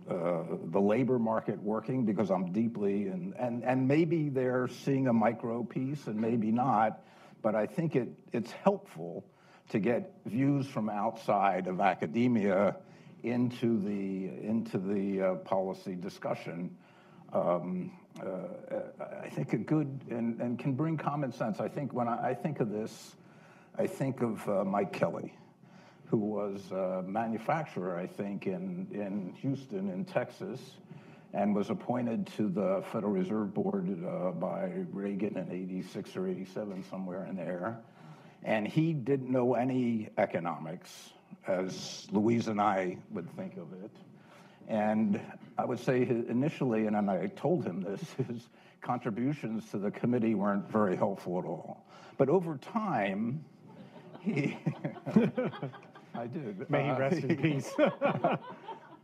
the labor market working, because I'm deeply, and maybe they're seeing a micro piece and maybe not, but I think it's helpful to get views from outside of academia into the policy discussion. I think a good and can bring common sense. I think when I think of this, I think of Mike Kelly, who was a manufacturer, I think, in Houston, in Texas, and was appointed to the Federal Reserve Board by Reagan in 86 or 87, somewhere in there. And he didn't know any economics, as Louise and I would think of it. And I would say initially, and I told him this, his contributions to the committee weren't very helpful at all. But over time, he... I did.
May he rest in peace.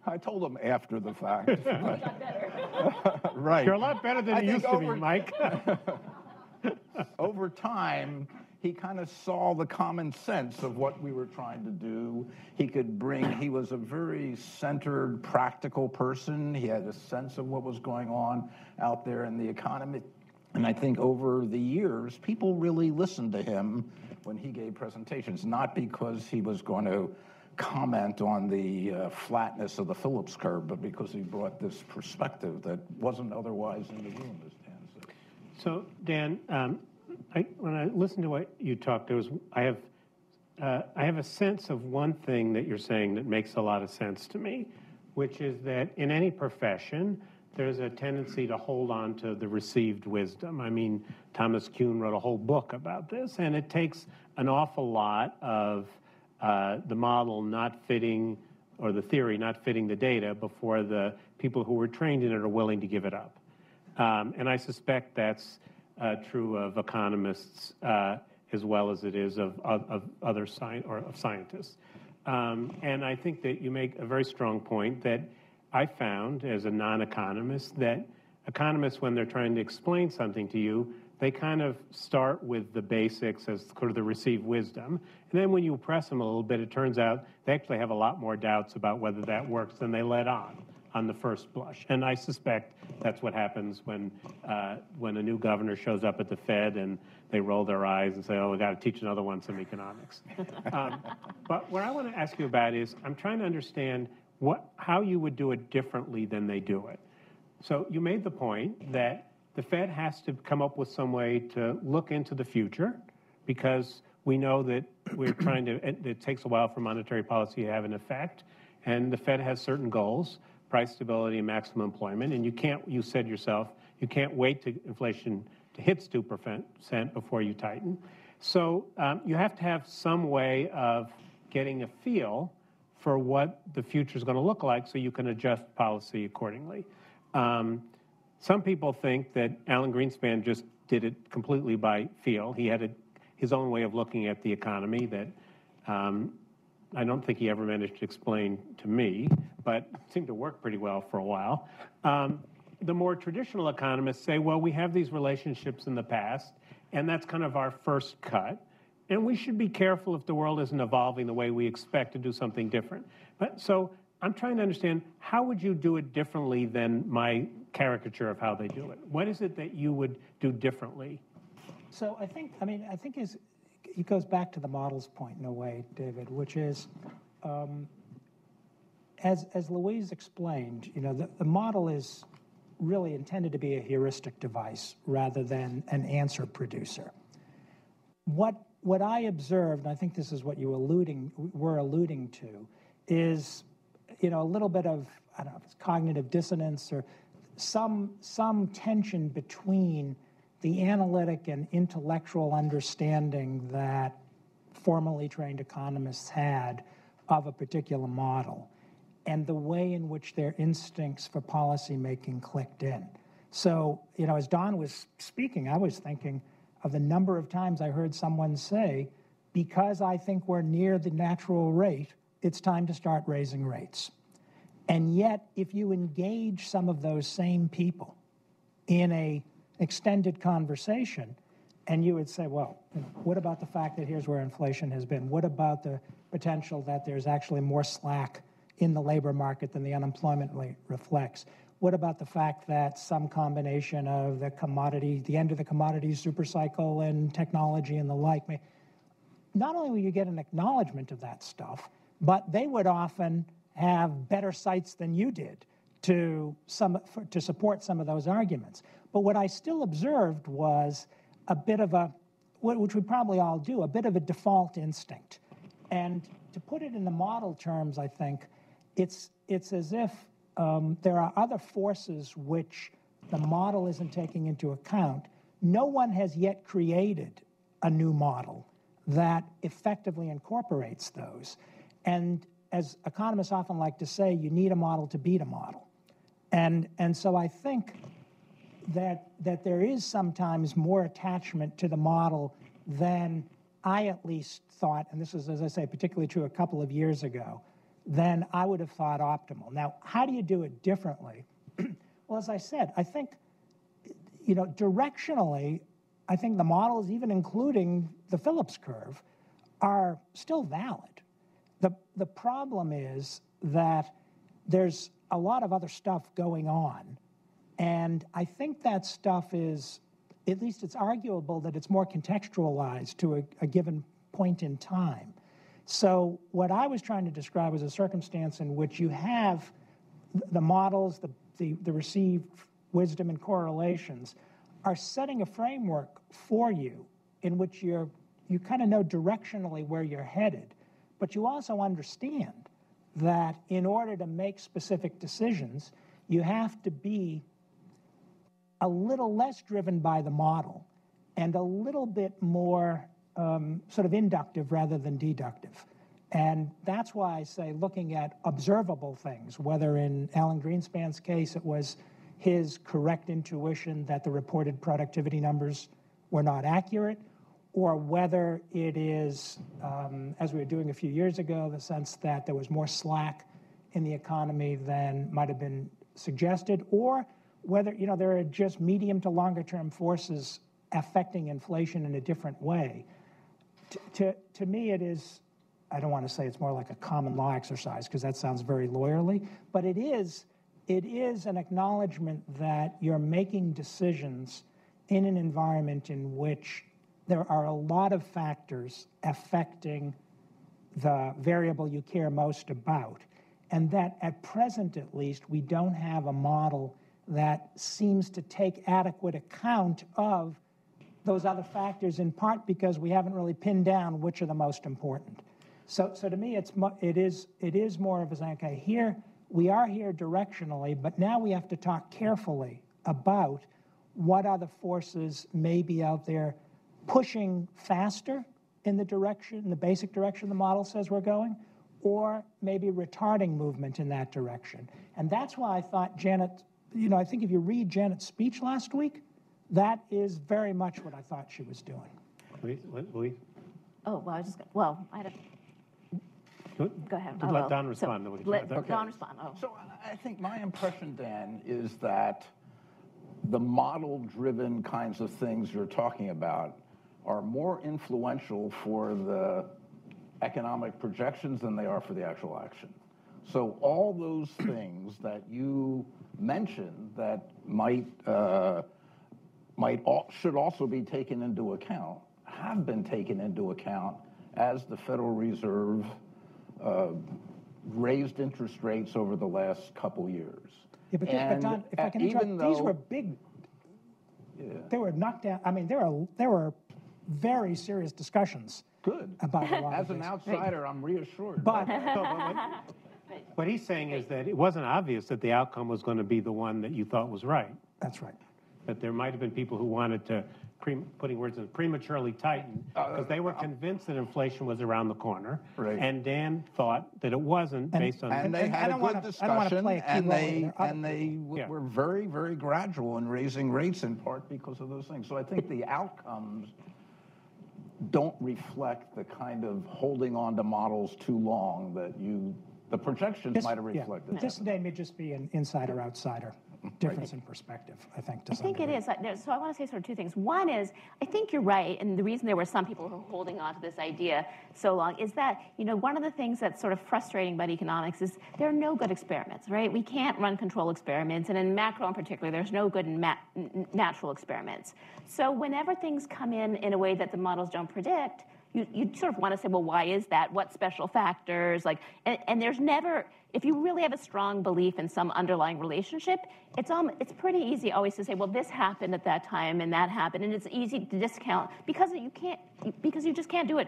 I told him after the fact.
Right. You're a lot better than you used to be, Mike.
Over time, he kind of saw the common sense of what we were trying to do. He was a very centered, practical person. He had a sense of what was going on out there in the economy. And I think over the years, people really listened to him when he gave presentations, not because he was going to comment on the flatness of the Phillips curve, but because he brought this perspective that wasn't otherwise in the room, as Dan said.
So, Dan, when I listened to what you talked, I have a sense of one thing that you're saying that makes a lot of sense to me, which is that in any profession, there's a tendency to hold on to the received wisdom. I mean, Thomas Kuhn wrote a whole book about this, and it takes an awful lot of the model not fitting, or the theory not fitting the data, before the people who were trained in it are willing to give it up. And I suspect that's true of economists as well as it is of other scientists. And I think that you make a very strong point that I found as a non-economist that economists, when they're trying to explain something to you, they kind of start with the basics as sort of the received wisdom. And then when you press them a little bit, it turns out they actually have a lot more doubts about whether that works than they let on the first blush. And I suspect that's what happens when a new governor shows up at the Fed and they roll their eyes and say, oh, we got to teach another one some economics. But what I want to ask you about is, I'm trying to understand how you would do it differently than they do it. So you made the point that the Fed has to come up with some way to look into the future, because we know that it takes a while for monetary policy to have an effect, and the Fed has certain goals, price stability and maximum employment, and you said yourself, you can't wait to inflation to hit 2% before you tighten. So you have to have some way of getting a feel for what the future is going to look like so you can adjust policy accordingly. Some people think that Alan Greenspan just did it completely by feel. He had his own way of looking at the economy that I don't think he ever managed to explain to me, but it seemed to work pretty well for a while. The more traditional economists say, well, we have these relationships in the past, and that's kind of our first cut. And we should be careful if the world isn't evolving the way we expect to do something different. So I'm trying to understand, how would you do it differently than my caricature of how they do it? What is it that you would do differently?
So I think it goes back to the models point in a way, David, which is, as Louise explained, the model is really intended to be a heuristic device rather than an answer producer. What I observed, and I think this is what you were alluding to, is a little bit of, I don't know if it's cognitive dissonance or some tension between the analytic and intellectual understanding that formally trained economists had of a particular model and the way in which their instincts for policymaking clicked in. So, as Don was speaking, I was thinking of the number of times I heard someone say, because I think we're near the natural rate, it's time to start raising rates. And yet, if you engage some of those same people in a extended conversation, and you would say, well, what about the fact that here's where inflation has been? What about the potential that there's actually more slack in the labor market than the unemployment rate reflects? What about the fact that some combination of the end of the commodity supercycle and technology and the like, not only will you get an acknowledgement of that stuff, but they would often have better sites than you did to support some of those arguments. But what I still observed was a bit of which we probably all do, a bit of a default instinct. And to put it in the model terms, I think, it's as if there are other forces which the model isn't taking into account. No one has yet created a new model that effectively incorporates those. And as economists often like to say, you need a model to beat a model. And so I think that there is sometimes more attachment to the model than I at least thought, and this is, as I say, particularly true a couple of years ago, than I would have thought optimal. Now, how do you do it differently? Well, as I said, I think, directionally, I think the models, even including the Phillips curve, are still valid. The problem is that there's a lot of other stuff going on, and I think that stuff is, at least it's arguable that it's more contextualized to a given point in time. So what I was trying to describe was a circumstance in which you have the models, the received wisdom and correlations are setting a framework for you in which you kind of know directionally where you're headed, but you also understand that in order to make specific decisions, you have to be a little less driven by the model and a little bit more sort of inductive rather than deductive. And that's why I say looking at observable things, whether in Alan Greenspan's case it was his correct intuition that the reported productivity numbers were not accurate, or whether it is, as we were doing a few years ago, the sense that there was more slack in the economy than might have been suggested, or whether there are just medium to longer term forces affecting inflation in a different way. To me, it is, I don't want to say it's more like a common law exercise because that sounds very lawyerly, but it is an acknowledgement that you're making decisions in an environment in which there are a lot of factors affecting the variable you care most about, and that at present at least we don't have a model that seems to take adequate account of those other factors, in part because we haven't really pinned down which are the most important. So to me, it is more of a saying, okay, here we are here directionally, but now we have to talk carefully about what other forces may be out there pushing faster in the basic direction the model says we're going, or maybe retarding movement in that direction. And that's why I thought Janet, I think if you read Janet's speech last week, that is very much what I thought she was doing.
Louise?
Oh, I don't. Go ahead.
Let Don respond.
So, let Don respond. Oh.
So I think my impression, Dan, is that the model-driven kinds of things you're talking about are more influential for the economic projections than they are for the actual action. So all those things that you mentioned that should also be taken into account have been taken into account as the Federal Reserve raised interest rates over the last couple years.
Yeah, but Don, if I can interrupt, these were big. They were knocked down. I mean, there were very serious discussions.
Good.
About a lot
As
of
an
this.
outsider, I'm reassured.
But
what he's saying is that it wasn't obvious that the outcome was going to be the one that you thought was right.
that's right.
That there might have been people who wanted to, putting words in, prematurely tighten, because they were convinced that inflation was around the corner.
Right.
And Dan thought that it wasn't based on...
And they had a good discussion, and they
Yeah.
were very, very gradual in raising rates in part because of those things. So I think the outcomes don't reflect the kind of holding on to models too long that the projections might have reflected.
Yeah. This today may just be an insider-outsider difference in perspective, I think.
I think it is. So I want to say sort of two things. One is, I think you're right, and the reason there were some people who are holding on to this idea so long is that, one of the things that's sort of frustrating about economics is there are no good experiments, right? We can't run control experiments, and in macro in particular, there's no good natural experiments. So whenever things come in a way that the models don't predict, you sort of want to say, well, why is that? What special factors? And there's never, if you really have a strong belief in some underlying relationship, it's pretty easy always to say, well, this happened at that time and that happened, and it's easy to discount because you just can't do it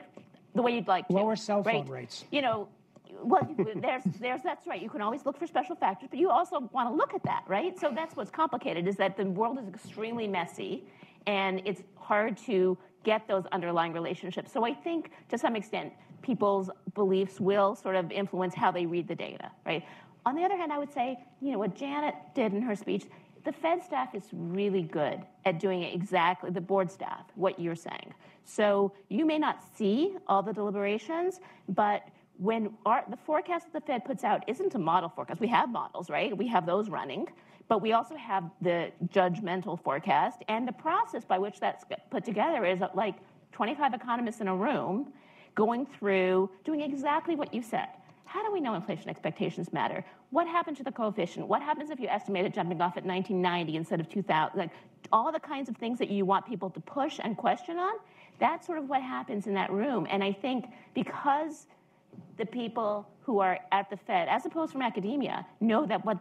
the way you'd like to.
Lower cell phone rates.
Well, that's right. You can always look for special factors, but you also want to look at that, right? So that's what's complicated, is that the world is extremely messy, and it's hard to get those underlying relationships. So I think, to some extent, people's beliefs will sort of influence how they read the data, right? On the other hand, I would say, what Janet did in her speech, the Fed staff is really good at doing exactly, the board staff, what you're saying. So you may not see all the deliberations, but when the forecast that the Fed puts out isn't a model forecast. We have models, right? We have those running. But we also have the judgmental forecast, and the process by which that's put together is like 25 economists in a room going through, doing exactly what you said. How do we know inflation expectations matter? What happened to the coefficient? What happens if you estimate it jumping off at 1990 instead of 2000? Like all the kinds of things that you want people to push and question on, that's sort of what happens in that room. And I think because the people who are at the Fed, as opposed from academia, know that what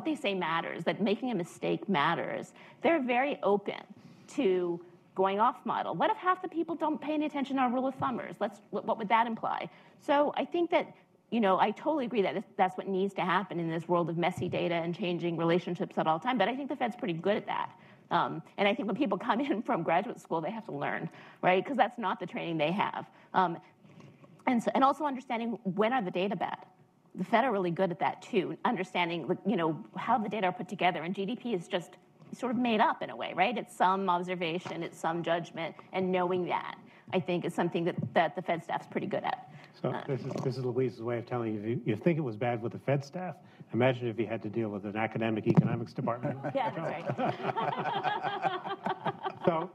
they say matters, that making a mistake matters, they're very open to going off model. What if half the people don't pay any attention to our rule of thumbers? What would that imply? So I think that, I totally agree that that's what needs to happen in this world of messy data and changing relationships at all time, but I think the Fed's pretty good at that. And I think when people come in from graduate school, they have to learn, right? Because that's not the training they have. And also understanding when are the data bad. The Fed are really good at that too, understanding how the data are put together, and GDP is just sort of made up in a way, right? It's some observation, it's some judgment, and knowing that, I think, is something that the Fed staff's pretty good at.
So this is Louise's way of telling you, if you think it was bad with the Fed staff, imagine if you had to deal with an academic economics department.
Yeah, that's right.
So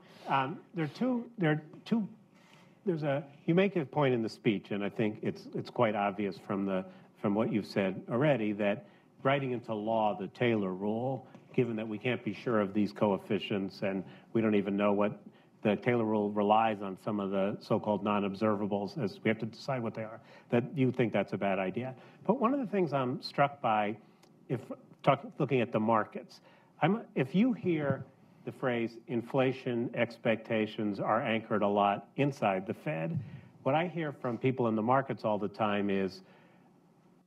you make a point in the speech, and I think it's quite obvious from what you've said already, that writing into law the Taylor rule, given that we can't be sure of these coefficients and we don't even know what the Taylor rule relies on, some of the so-called non-observables, as we have to decide what they are, that you think that's a bad idea. But one of the things I'm struck by, looking at the markets, if you hear the phrase inflation expectations are anchored a lot inside the Fed, what I hear from people in the markets all the time is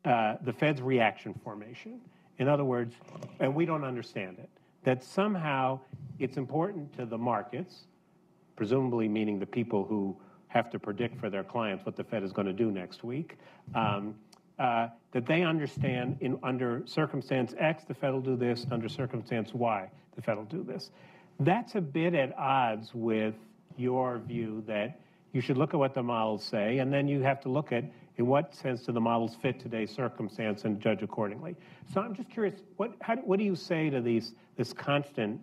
the Fed's reaction formation. In other words, and we don't understand it, that somehow it's important to the markets, presumably meaning the people who have to predict for their clients what the Fed is going to do next week, that they understand under circumstance X, the Fed will do this, under circumstance Y, the Fed will do this. That's a bit at odds with your view that you should look at what the models say, and then you have to look at in what sense do the models fit today's circumstance and judge accordingly. So I'm just curious, what do you say to this constant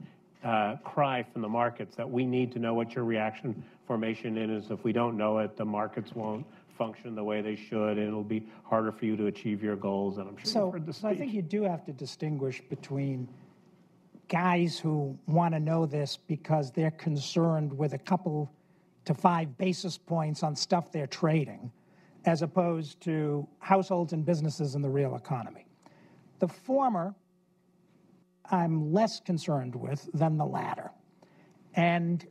cry from the markets that we need to know what your reaction formation is? If we don't know it, the markets won't function the way they should, and it'll be harder for you to achieve your goals. And I'm sure you've heard the speech.
So I think you do have to distinguish between guys who want to know this because they're concerned with a couple to 5 basis points on stuff they're trading, as opposed to households and businesses in the real economy. The former I'm less concerned with than the latter. And,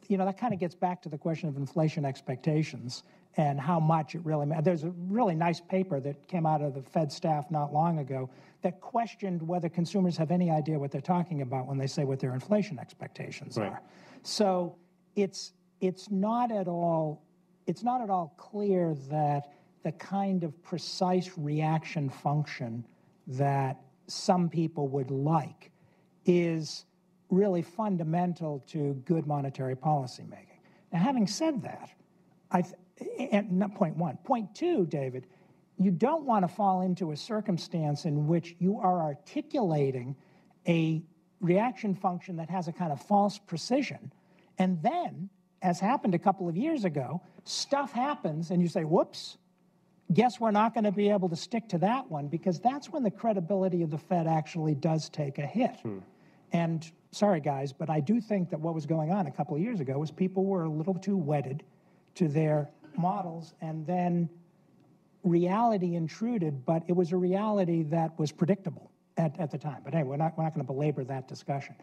that kind of gets back to the question of inflation expectations and how much it really matters. There's a really nice paper that came out of the Fed staff not long ago that questioned whether consumers have any idea what they're talking about when they say what their inflation expectations are. So it's not at all clear that the kind of precise reaction function that some people would like is really fundamental to good monetary policy making. Now, having said that, and point one. Point two, David, you don't want to fall into a circumstance in which you are articulating a reaction function that has a kind of false precision, and then, as happened a couple of years ago, stuff happens and you say, whoops, guess we're not going to be able to stick to that one, because that's when the credibility of the Fed actually does take a hit. And sorry, guys, but I do think that what was going on a couple of years ago was people were a little too wedded to their models, and then reality intruded, but it was a reality that was predictable at the time. But anyway, we're not going to belabor that discussion.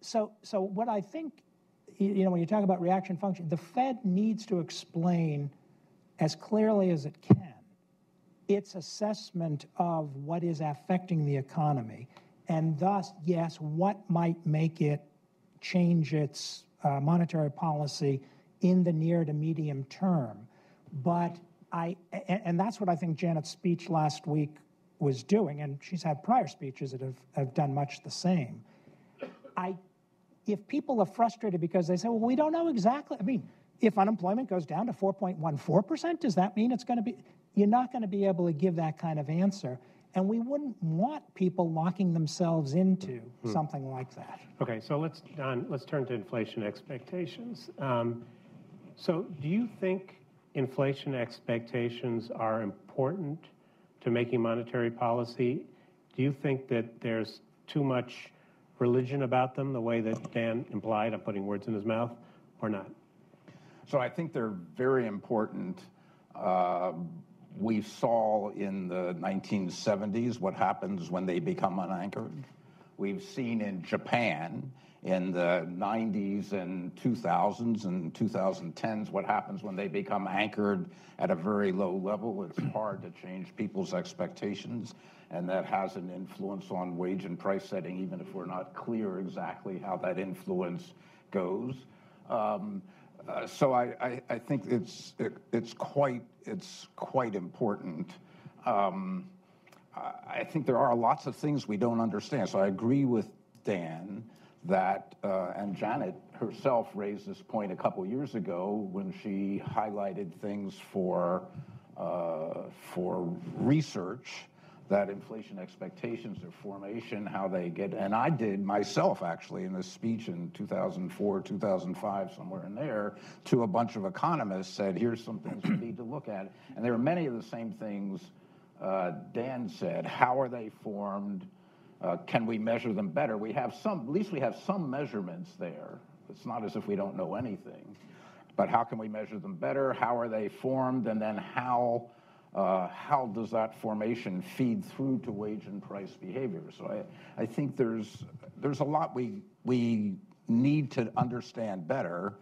So what I think, when you talk about reaction function, the Fed needs to explain as clearly as it can its assessment of what is affecting the economy, and thus, yes, what might make it change its monetary policy in the near to medium term. But and that's what I think Janet's speech last week was doing, and she's had prior speeches that have done much the same. If people are frustrated because they say, well, we don't know exactly, if unemployment goes down to 4.14%, does that mean it's going to be, you're not going to be able to give that kind of answer. And we wouldn't want people locking themselves into something like that.
Okay, so let's turn to inflation expectations. So do you think inflation expectations are important to making monetary policy? Do you think that there's too much religion about them, the way that Dan implied? I'm putting words in his mouth, or not?
So I think they're very important. We saw in the 1970s what happens when they become unanchored. We've seen in Japan in the 90s and 2000s and 2010s what happens when they become anchored at a very low level. It's hard to change people's expectations, and that has an influence on wage and price setting, even if we're not clear exactly how that influence goes. So I think it's quite important. I think there are lots of things we don't understand. So I agree with Dan that, and Janet herself raised this point a couple years ago when she highlighted things for research, that inflation expectations, their formation, how they get, and I did myself actually in a speech in 2004, 2005, somewhere in there, to a bunch of economists, said, here's some things we need to look at. And there are many of the same things Dan said. How are they formed? Can we measure them better? We have some, at least we have some measurements there. It's not as if we don't know anything. But how can we measure them better? How are they formed? And then how does that formation feed through to wage and price behavior? So I think there's a lot we need to understand better,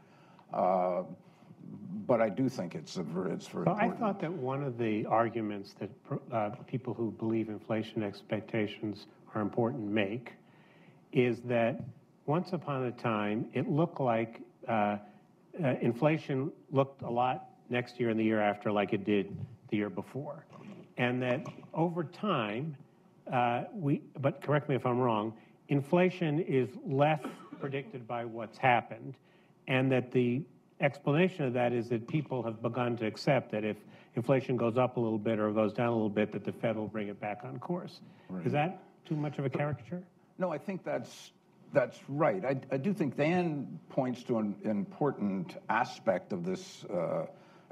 but I do think it's very important.
I thought that one of the arguments that people who believe inflation expectations are important make is that once upon a time it looked like inflation looked a lot next year and the year after like it did the year before, and that over time, but correct me if I'm wrong, inflation is less predicted by what's happened, and that the explanation of that is that people have begun to accept that if inflation goes up a little bit or goes down a little bit, that the Fed will bring it back on course. Right. Is that too much of a caricature?
No, I think that's right. I do think Dan points to an important aspect of this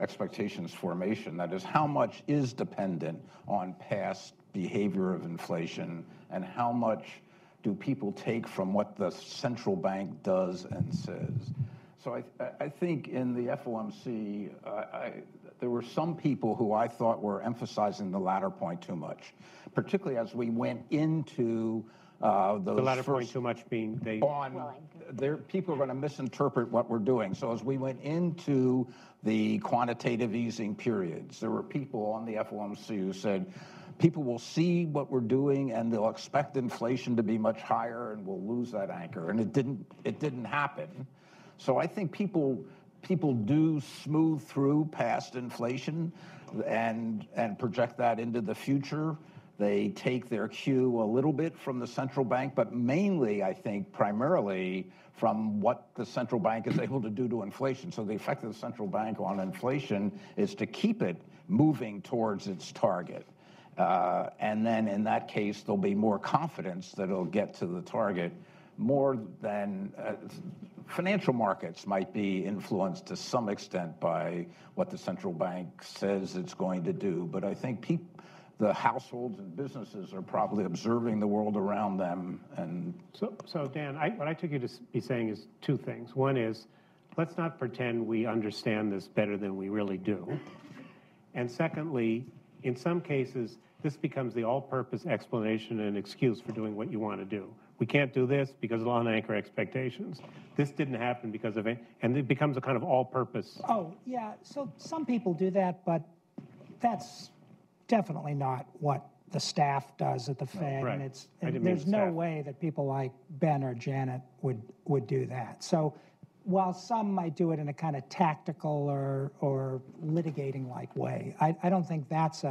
expectations formation, that is how much is dependent on past behavior of inflation and how much do people take from what the central bank does and says. So I think in the FOMC, there were some people who I thought were emphasizing the latter point too much, particularly as we went into Those
The latter point too much being they.
People are going to misinterpret what we're doing. So as we went into the quantitative easing periods, there were people on the FOMC who said, people will see what we're doing and they'll expect inflation to be much higher and we'll lose that anchor. And it didn't happen. So I think people do smooth through past inflation and project that into the future. They take their cue a little bit from the central bank, but mainly, I think, primarily from what the central bank is able to do to inflation. So the effect of the central bank on inflation is to keep it moving towards its target. And then in that case, there'll be more confidence that it'll get to the target, more than financial markets might be influenced to some extent by what the central bank says it's going to do. But I think the households and businesses are probably observing the world around them. And
so Dan, what I took you to be saying is two things. One is, let's not pretend we understand this better than we really do. And secondly, in some cases, this becomes the all-purpose explanation and excuse for doing what you want to do. We can't do this because of non-anchor expectations. This didn't happen because of it, and it becomes a kind of all-purpose.
Oh, yeah, so some people do that, but that's definitely not what the staff does at the Fed,
right.
and there's no way that people like Ben or Janet would do that. So while some might do it in a kind of tactical or litigating-like way, I don't think that's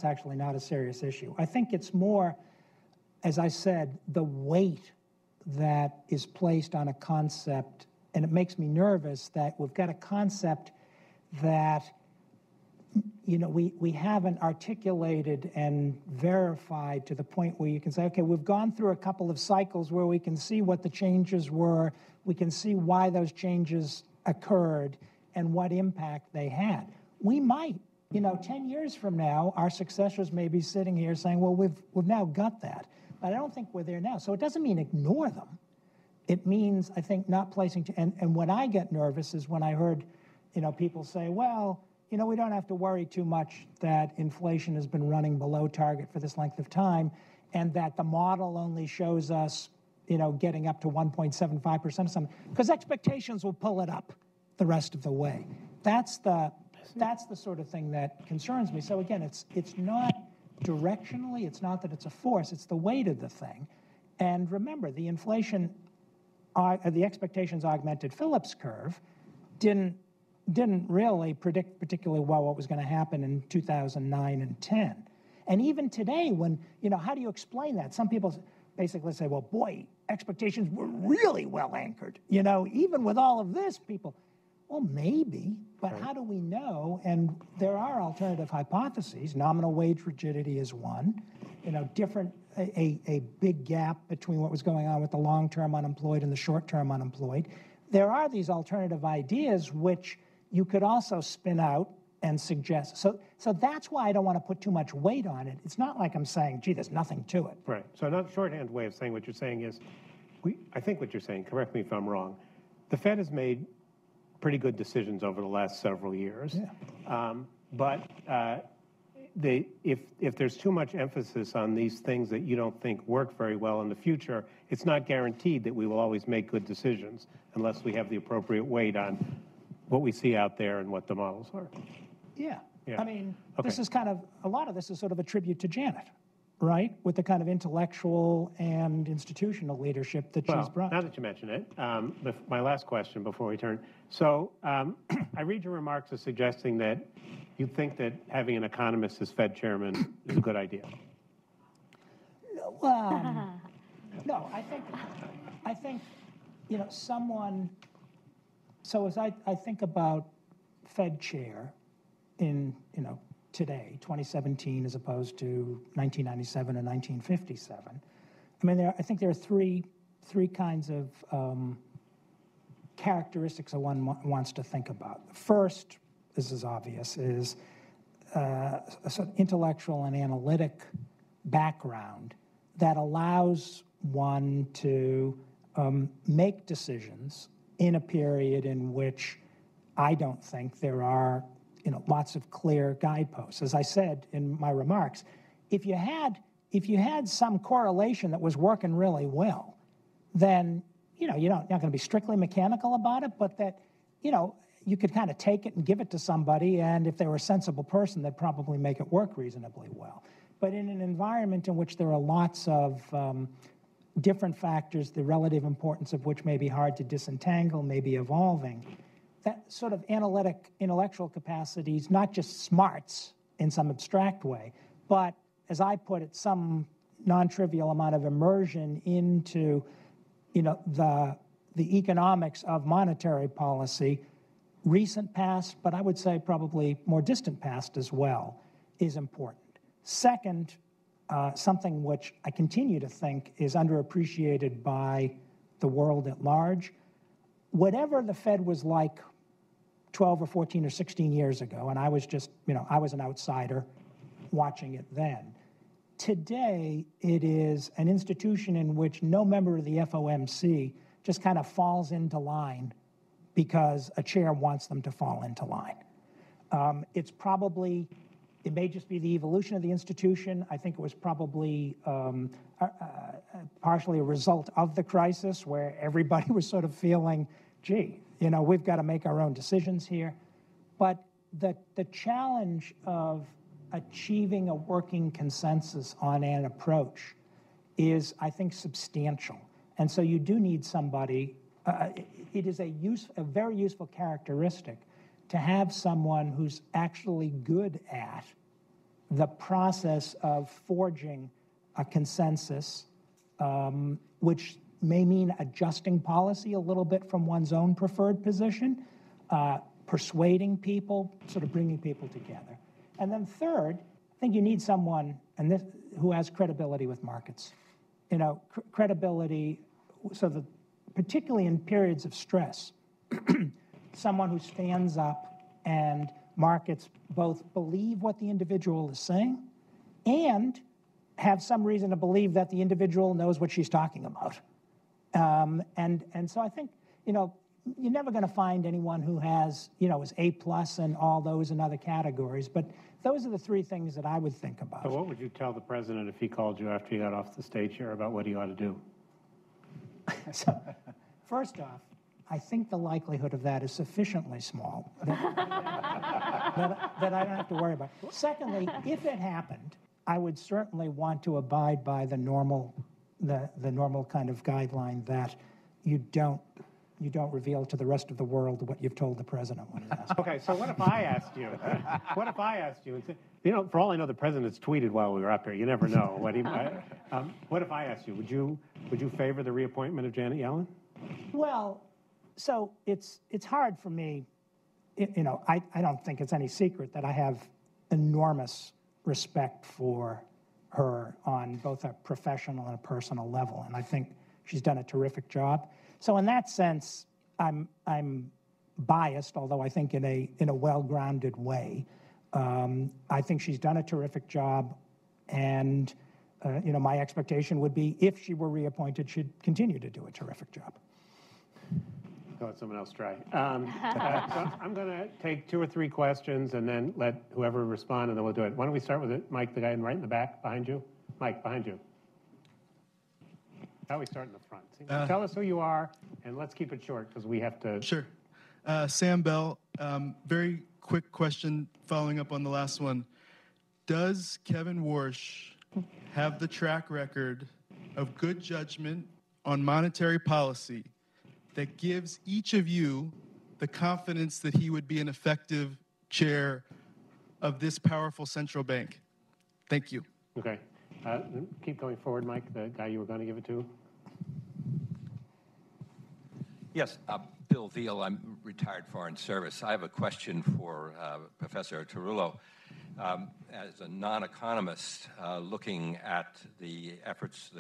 actually not a serious issue. I think it's more, as I said, the weight that is placed on a concept, and it makes me nervous that we've got a concept that we haven't articulated and verified to the point where you can say, okay, we've gone through a couple of cycles where we can see what the changes were, we can see why those changes occurred and what impact they had. We might, 10 years from now, our successors may be sitting here saying, well, we've now got that. But I don't think we're there now. So it doesn't mean ignore them. It means, I think, not placing, and when I get nervous is when I heard, people say, well, we don't have to worry too much that inflation has been running below target for this length of time, and that the model only shows us, getting up to 1.75% or something, because expectations will pull it up the rest of the way. That's the sort of thing that concerns me. So again, it's not directionally, it's not that it's a force, it's the weight of the thing. And remember, the expectations augmented Phillips curve didn't really predict particularly well what was going to happen in 2009 and 10. And even today, when, how do you explain that? Some people basically say, well, boy, expectations were really well anchored. Even with all of this, people, well, maybe, but how do we know? And there are alternative hypotheses. Nominal wage rigidity is one. A big gap between what was going on with the long-term unemployed and the short-term unemployed. There are these alternative ideas which you could also spin out and suggest. So that's why I don't want to put too much weight on it. It's not like I'm saying, gee, there's nothing to it.
Right. So another shorthand way of saying what you're saying is, I think what you're saying, correct me if I'm wrong, the Fed has made pretty good decisions over the last several years. Yeah. If there's too much emphasis on these things that you don't think work very well in the future, it's not guaranteed that we will always make good decisions unless we have the appropriate weight on what we see out there and what the models are.
Yeah. I mean, This is kind of, a lot of this is sort of a tribute to Janet, right? With the kind of intellectual and institutional leadership that she's brought.
Now that you mention it, my last question before we turn. So I read your remarks as suggesting that you think that having an economist as Fed chairman is a good idea.
Well, no, I think, someone, so as I think about Fed chair in, today, 2017, as opposed to 1997 and 1957, I mean, I think there are three kinds of characteristics that one wants to think about. The first, this is obvious, is a sort of intellectual and analytic background that allows one to make decisions in a period in which I don't think there are, lots of clear guideposts. As I said in my remarks, if you had if you had some correlation that was working really well, then, you're not going to be strictly mechanical about it, but that, you could kind of take it and give it to somebody, and if they were a sensible person, they'd probably make it work reasonably well. But in an environment in which there are lots of different factors, the relative importance of which may be hard to disentangle, may be evolving, that sort of intellectual capacities, not just smarts in some abstract way, but, as I put it, some non-trivial amount of immersion into, the economics of monetary policy, recent past, but I would say probably more distant past as well, is important. Second, something which I continue to think is underappreciated by the world at large, whatever the Fed was like 12 or 14 or 16 years ago, and I was just, I was an outsider watching it then. Today, it is an institution in which no member of the FOMC just kind of falls into line because a chair wants them to fall into line. It may just be the evolution of the institution. I think it was probably partially a result of the crisis where everybody was sort of feeling, gee, we've got to make our own decisions here. But the challenge of achieving a working consensus on an approach is, I think, substantial. And so you do need somebody. It is a very useful characteristic to have someone who's actually good at the process of forging a consensus, which may mean adjusting policy a little bit from one's own preferred position, persuading people, sort of bringing people together. And then third, I think you need someone who has credibility with markets. Credibility, so that particularly in periods of stress, someone who stands up and markets both believe what the individual is saying and have some reason to believe that the individual knows what she's talking about. And so I think, you're never going to find anyone who has, is A+ in all those and other categories. But those are the three things that I would think about.
So what would you tell the president if he called you after you got off the stage here about what he ought to do?
So, first off, I think the likelihood of that is sufficiently small that I don't have to worry about it. Secondly, if it happened, I would certainly want to abide by the normal kind of guideline that you don't reveal to the rest of the world what you've told the president when he's asked.
Okay, so what if I asked you? And said, for all I know, the president's tweeted while we were up here. You never know what he. What if I asked you? Would you favor the reappointment of Janet Yellen?
Well, so it's hard for me. I don't think it's any secret that I have enormous respect for her on both a professional and a personal level, and I think she's done a terrific job. So in that sense, I'm biased, although I think in a well-grounded way. I think she's done a terrific job, and my expectation would be if she were reappointed, she'd continue to do a terrific job.
Go let someone else try. So I'm going to take 2 or 3 questions and then let whoever respond, and then we'll do it. Why don't we start with it, Mike, the guy right in the back behind you? Mike, behind you. How do we start in the front? Tell us who you are, and let's keep it short because we have to.
Sure. Sam Bell. Very quick question following up on the last one. Does Kevin Warsh have the track record of good judgment on monetary policy that gives each of you the confidence that he would be an effective chair of this powerful central bank? Thank you.
Okay. Keep going forward, Mike, the guy you were going to give it to.
Yes, Bill Veal, I'm retired Foreign Service. I have a question for Professor Tarullo. As a non-economist, looking at the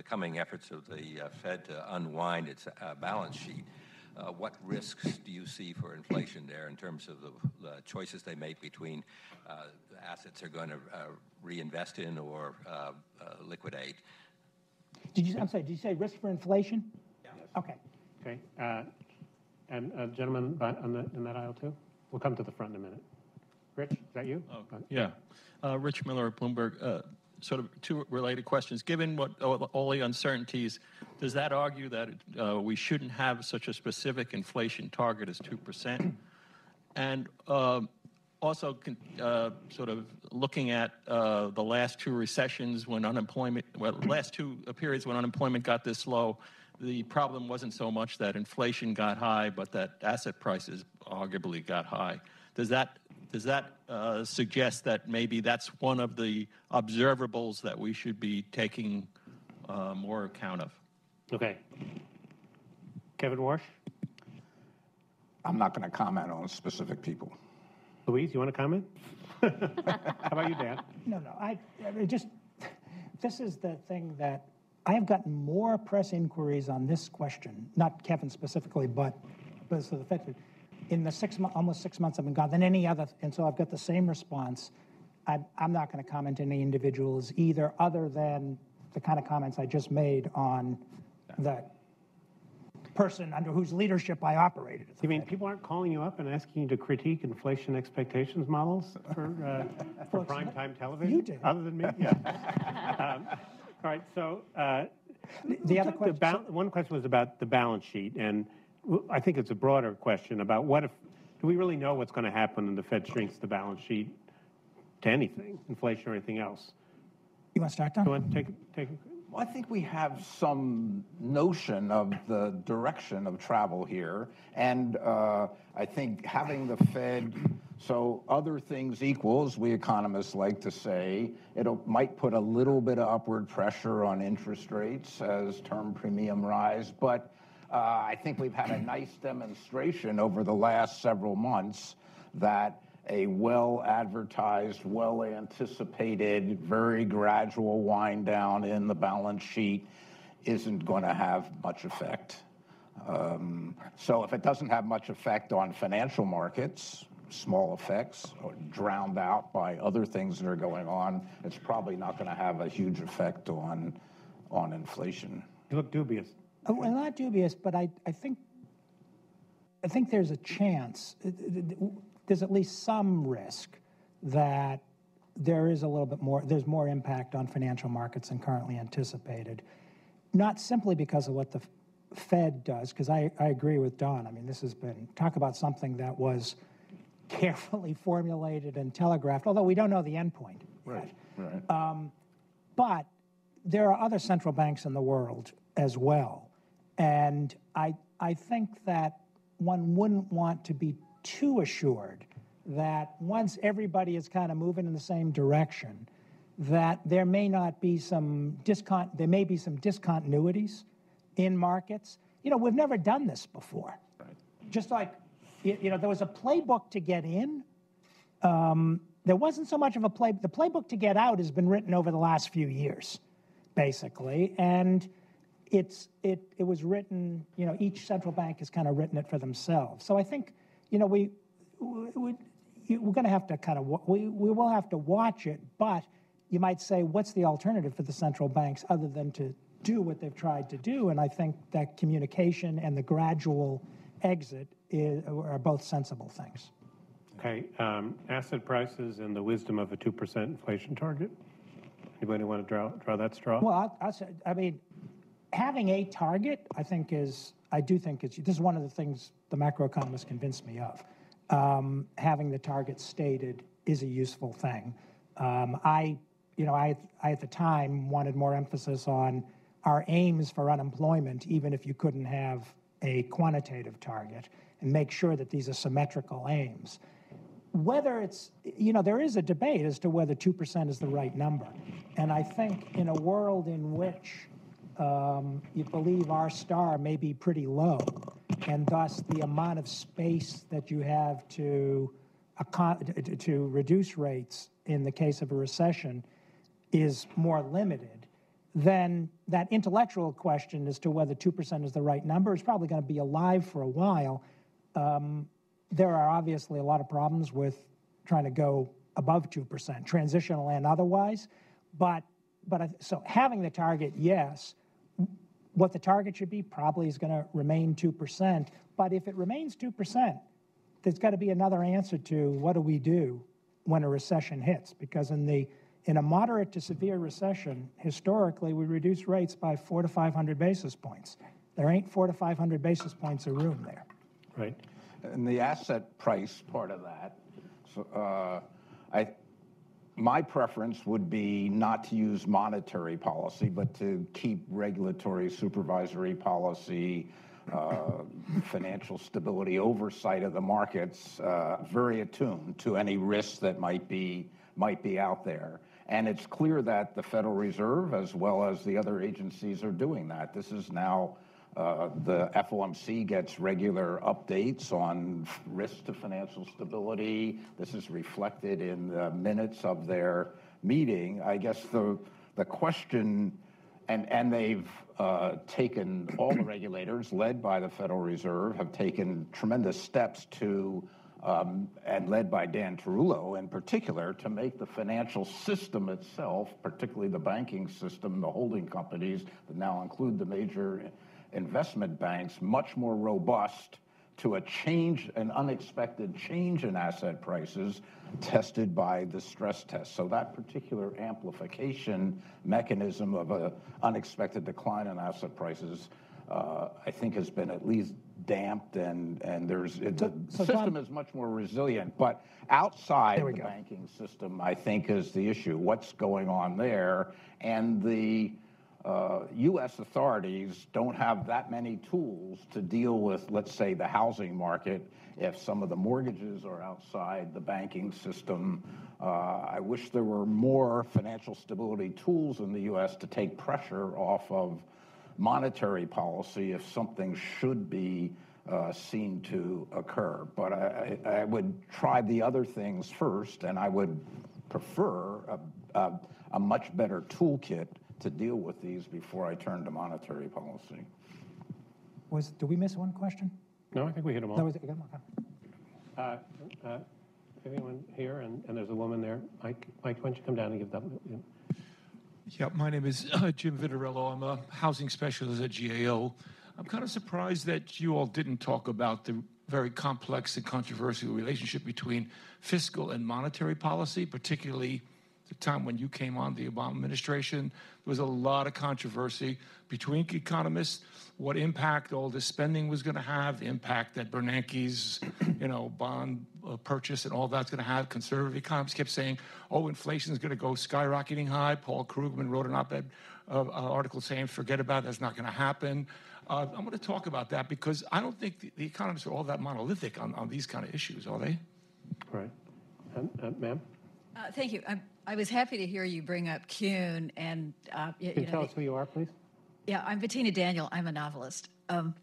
coming efforts of the Fed to unwind its balance sheet, what risks do you see for inflation there in terms of the choices they make between assets they're going to reinvest in or liquidate?
Did you say risk for inflation?
Yes.
Okay.
Okay. And a gentleman in that aisle, too? We'll come to the front in a minute. Rich, is that you?
Yeah. Rich Miller, Bloomberg. sort of two related questions. Given what all the uncertainties, does that argue that we shouldn't have such a specific inflation target as 2%? And also, sort of looking at the last two recessions when last two periods when unemployment got this low, the problem wasn't so much that inflation got high, but that asset prices arguably got high. Does that suggest that maybe that's one of the observables that we should be taking more account of?
Okay. Kevin Warsh?
I'm not going to comment on specific people.
Louise, you want to comment? How about you, Dan?
No. I just, this is the thing that I have gotten more press inquiries on this question, not Kevin specifically, but because of the fact that in the almost 6 months I've been gone than any other, and so I've got the same response. I'm not going to comment on any individuals either, other than the kind of comments I just made on the person under whose leadership I operated.
You mean people aren't calling you up and asking you to critique inflation expectations models for primetime television?
You did.
Other than me? Yeah. All right, so
the other question.
One question was about the balance sheet, and I think it's a broader question about do we really know what's going to happen when the Fed shrinks the balance sheet to anything, inflation or anything else?
You want to start, Don?
You want to take it?
Well, I think we have some notion of the direction of travel here, and I think having the Fed, so other things equal, as we economists like to say, it might put a little bit of upward pressure on interest rates as term premium rise, but I think we've had a nice demonstration over the last several months that a well-advertised, well-anticipated, very gradual wind down in the balance sheet isn't going to have much effect. So if it doesn't have much effect on financial markets, small effects, or drowned out by other things that are going on, it's probably not going to have a huge effect on inflation.
You look dubious.
Well, not dubious, but I think there's a chance. There's at least some risk that there is a little bit more, there's more impact on financial markets than currently anticipated. Not simply because of what the Fed does, because I agree with Don. I mean, this has been, talk about something that was carefully formulated and telegraphed, although we don't know the end point yet.
Right.
But there are other central banks in the world as well. And I think that one wouldn't want to be too assured that once everybody is kind of moving in the same direction, that there may not be some discontinuities in markets. You know, we've never done this before.
Right.
Just like, you know, there was a playbook to get in. There wasn't so much of the playbook to get out has been written over the last few years, basically. And it was written, you know, each central bank has kind of written it for themselves. So I think, you know, we're going to have to kind of, we will have to watch it, but you might say, what's the alternative for the central banks other than to do what they've tried to do? And I think that communication and the gradual exit are both sensible things.
Okay, asset prices and the wisdom of a 2% inflation target. Anybody want to draw that straw?
Well, I'll say, I mean, having a target, I do think this is one of the things the macroeconomists convinced me of. Having the target stated is a useful thing. I at the time wanted more emphasis on our aims for unemployment, even if you couldn't have a quantitative target, and make sure that these are symmetrical aims. Whether it's, you know, there is a debate as to whether 2% is the right number. And I think in a world in which you believe R star may be pretty low, and thus the amount of space that you have to reduce rates in the case of a recession is more limited, then that intellectual question as to whether 2% is the right number is probably going to be alive for a while. There are obviously a lot of problems with trying to go above 2%, transitional and otherwise. So having the target, yes. What the target should be probably is going to remain 2%. But if it remains 2%, there's got to be another answer to what do we do when a recession hits? Because in In a moderate to severe recession, historically, we reduce rates by 400 to 500 basis points. There ain't 400 to 500 basis points of room there.
Right.
And the asset price part of that, so, my preference would be not to use monetary policy, but to keep regulatory, supervisory policy, financial stability, oversight of the markets very attuned to any risks that might be out there. And it's clear that the Federal Reserve, as well as the other agencies, are doing that. This is now the FOMC gets regular updates on risks to financial stability. This is reflected in the minutes of their meeting. I guess the question, and they've taken, all the regulators, led by the Federal Reserve, have taken tremendous steps to, and led by Dan Tarullo in particular, to make the financial system itself, particularly the banking system, the holding companies that now include the major investment banks, much more robust to an unexpected change in asset prices tested by the stress test. So that particular amplification mechanism of an unexpected decline in asset prices, I think, has been at least damped, and the system is much more resilient. But outside the banking system, I think, is the issue. What's going on there? And the U.S. authorities don't have that many tools to deal with, let's say, the housing market. If some of the mortgages are outside the banking system, I wish there were more financial stability tools in the U.S. to take pressure off of monetary policy if something should be seen to occur. But I would try the other things first, and I would prefer a much better toolkit to deal with these before I turn to monetary policy.
Did we miss one question?
No, I think we hit them all.
That was
Anyone here? And there's a woman there. Mike, why don't you come down and give that? Yeah.
Yeah, my name is Jim Vitarello. I'm a housing specialist at GAO. I'm kind of surprised that you all didn't talk about the very complex and controversial relationship between fiscal and monetary policy, particularly the time when you came on, the Obama administration. There was a lot of controversy between economists, what impact all this spending was going to have, the impact that Bernanke's, bond purchase and all that's going to have. Conservative economists kept saying, oh, inflation is going to go skyrocketing high. Paul Krugman wrote an op-ed article saying, forget about it, that's not going to happen. I'm going to talk about that because I don't think the economists are all that monolithic on these kind of issues, are they?
Right. Ma'am?
Thank you. I was happy to hear you bring up Kuhn and
Can you tell us who you are, please?
Yeah, I'm Bettina Daniel. I'm a novelist. And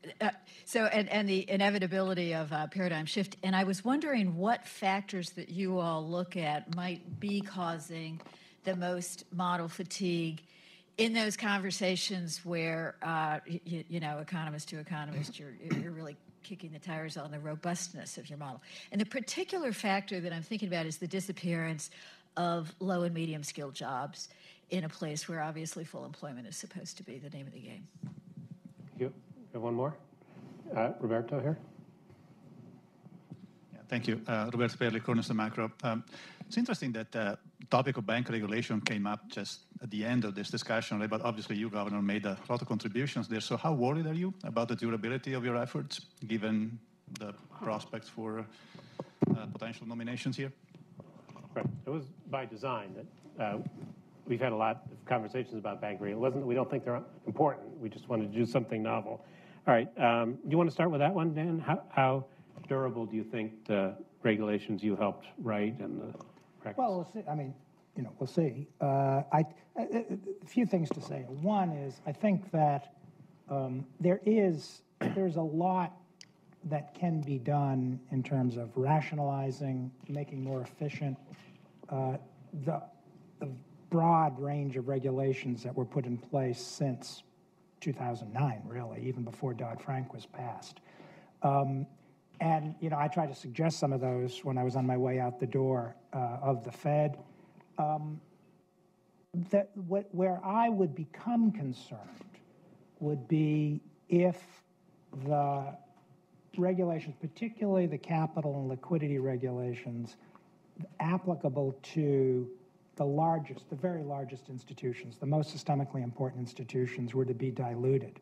the inevitability of paradigm shift. And I was wondering what factors that you all look at might be causing the most model fatigue in those conversations where, economist to economist, you're really kicking the tires on the robustness of your model. And the particular factor that I'm thinking about is the disappearance of low and medium skilled jobs in a place where obviously full employment is supposed to be the name of the game.
You have one more? Roberto here.
Yeah, thank you. Roberto Perli, Cronus and Macro. It's interesting that the topic of bank regulation came up just at the end of this discussion, right? But obviously you, Governor, made a lot of contributions there. So how worried are you about the durability of your efforts, given the prospects for potential nominations here?
Right. It was by design that we've had a lot of conversations about bank regulation. It wasn't that we don't think they're important. We just wanted to do something novel. All right. Do you want to start with that one, Dan? How durable do you think the regulations you helped write and the practice? Well,
we'll see. I mean, we'll see. A few things to say. One is I think that there's a lot that can be done in terms of rationalizing, making more efficient the broad range of regulations that were put in place since 2009, really, even before Dodd-Frank was passed. And, I tried to suggest some of those when I was on my way out the door of the Fed. Where I would become concerned would be if the regulations, particularly the capital and liquidity regulations, applicable to the very largest institutions, the most systemically important institutions were to be diluted.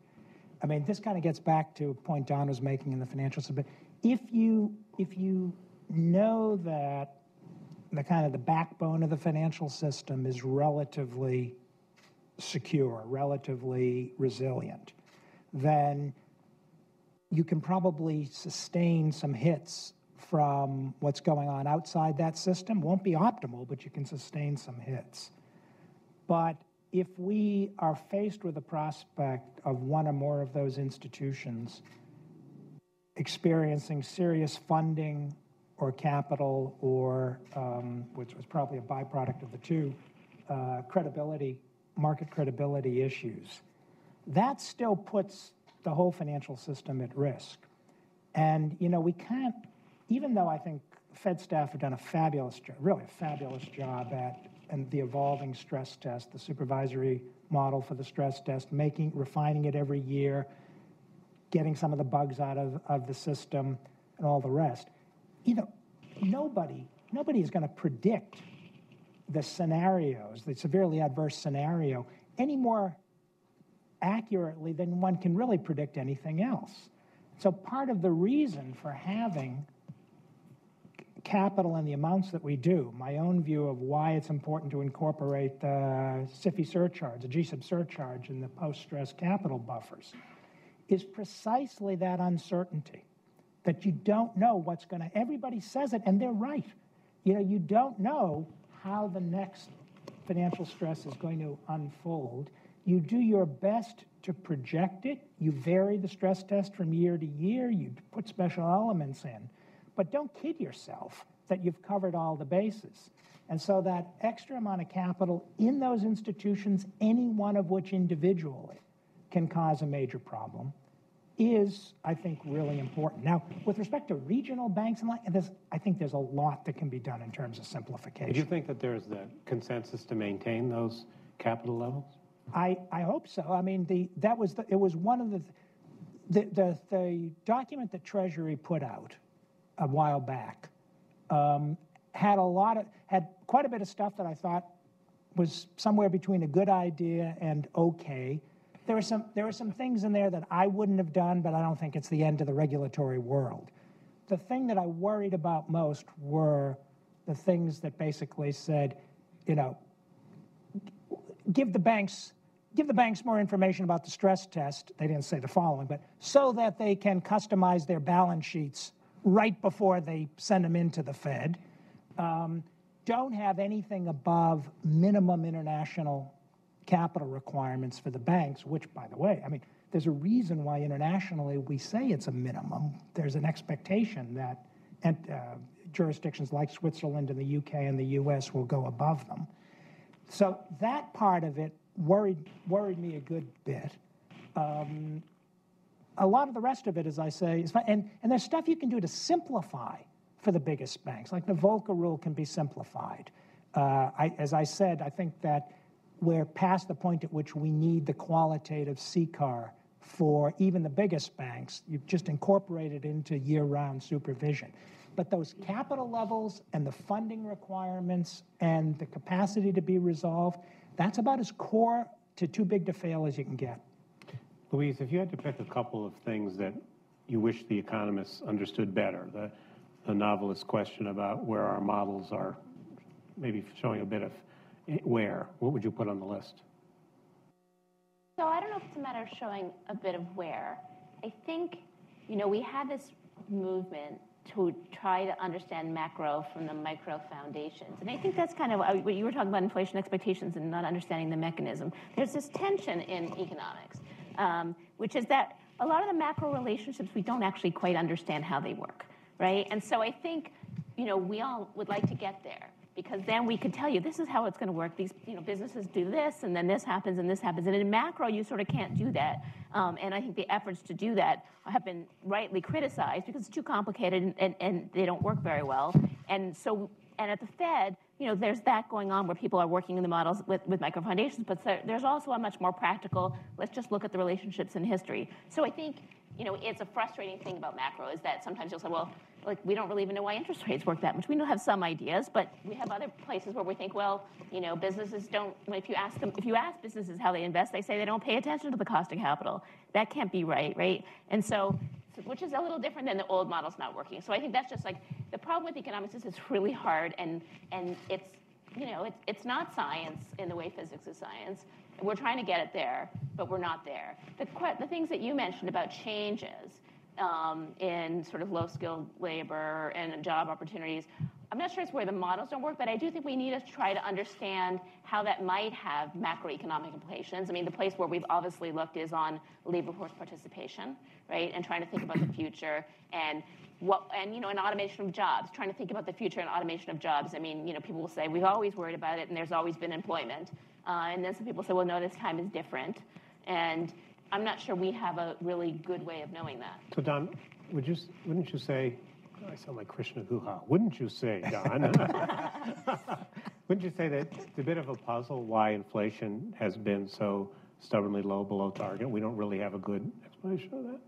I mean, this kind of gets back to a point Don was making in the financial system. If you know that the backbone of the financial system is relatively secure, relatively resilient, then you can probably sustain some hits from what's going on outside that system. Won't be optimal, but you can sustain some hits. But if we are faced with the prospect of one or more of those institutions experiencing serious funding or capital or, which was probably a byproduct of the two, market credibility issues, that still puts the whole financial system at risk. And, we can't, even though I think Fed staff have done a fabulous job, really a fabulous job at the evolving stress test, the supervisory model for the stress test, refining it every year, getting some of the bugs out of the system and all the rest. Nobody is going to predict the scenarios, the severely adverse scenario, any more accurately than one can really predict anything else. So part of the reason for having capital in the amounts that we do, my own view of why it's important to incorporate the SIFI surcharge, the GSIB surcharge in the post-stress capital buffers, is precisely that uncertainty, that you don't know what's going to, everybody says it, and they're right. You don't know how the next financial stress is going to unfold. You do your best to project it. You vary the stress test from year to year. You put special elements in. But don't kid yourself that you've covered all the bases. And so that extra amount of capital in those institutions, any one of which individually can cause a major problem, is, I think, really important. Now, with respect to regional banks, I think there's a lot that can be done in terms of simplification.
Do you think that there's the consensus to maintain those capital levels?
I hope so. I mean, it was one of the document that Treasury put out a while back had quite a bit of stuff that I thought was somewhere between a good idea and okay. There were some things in there that I wouldn't have done, but I don't think it's the end of the regulatory world. The thing that I worried about most were the things that basically said, give the banks more information about the stress test. They didn't say the following, but so that they can customize their balance sheets right before they send them into the Fed. Don't have anything above minimum international capital requirements for the banks, which, by the way, there's a reason why internationally we say it's a minimum. There's an expectation that jurisdictions like Switzerland and the UK and the US will go above them. So that part of it worried me a good bit. A lot of the rest of it, as I say, is fine. And there's stuff you can do to simplify for the biggest banks, like the Volcker rule can be simplified. As I said, I think that we're past the point at which we need the qualitative CCAR for even the biggest banks. You've just incorporated into year-round supervision. But those capital levels and the funding requirements and the capacity to be resolved, that's about as core to too big to fail as you can get.
Louise, if you had to pick a couple of things that you wish the economists understood better, the novelist question about where our models are maybe showing a bit of where, what would you put on the list?
So I don't know if it's a matter of showing a bit of where. I think, we had this movement to try to understand macro from the micro foundations. And I think that's kind of what you were talking about, inflation expectations and not understanding the mechanism. There's this tension in economics, which is that a lot of the macro relationships, we don't actually quite understand how they work, right? And so I think, we all would like to get there, because then we could tell you, this is how it's going to work. These businesses do this, and then this happens, and this happens. And in macro, you sort of can't do that. And I think the efforts to do that have been rightly criticized because it's too complicated and they don't work very well. And at the Fed, there's that going on where people are working in the models with micro foundations, but there's also a much more practical, let's just look at the relationships in history. So I think, it's a frustrating thing about macro is that sometimes you'll say, well, like we don't really even know why interest rates work that much. We don't have some ideas, but we have other places where we think, well, businesses don't. If you ask businesses how they invest, they say they don't pay attention to the cost of capital. That can't be right? And so which is a little different than the old model's not working. So I think that's just like the problem with economics is it's really hard, and it's not science in the way physics is science. We're trying to get it there, but we're not there. The things that you mentioned about changes in sort of low-skilled labor and job opportunities, I'm not sure it's where the models don't work, but I do think we need to try to understand how that might have macroeconomic implications. I mean, the place where we've obviously looked is on labor force participation, right, and trying to think about the future and automation of jobs, trying to think about the future and automation of jobs. I mean, people will say, we've always worried about it, and there's always been employment. And then some people say, well, no, this time is different. And I'm not sure we have a really good way of knowing that.
So, Don, wouldn't you say, I sound like Krishna Guha, wouldn't you say, Don, wouldn't you say that it's a bit of a puzzle why inflation has been so stubbornly low below target? We don't really have a good explanation of that.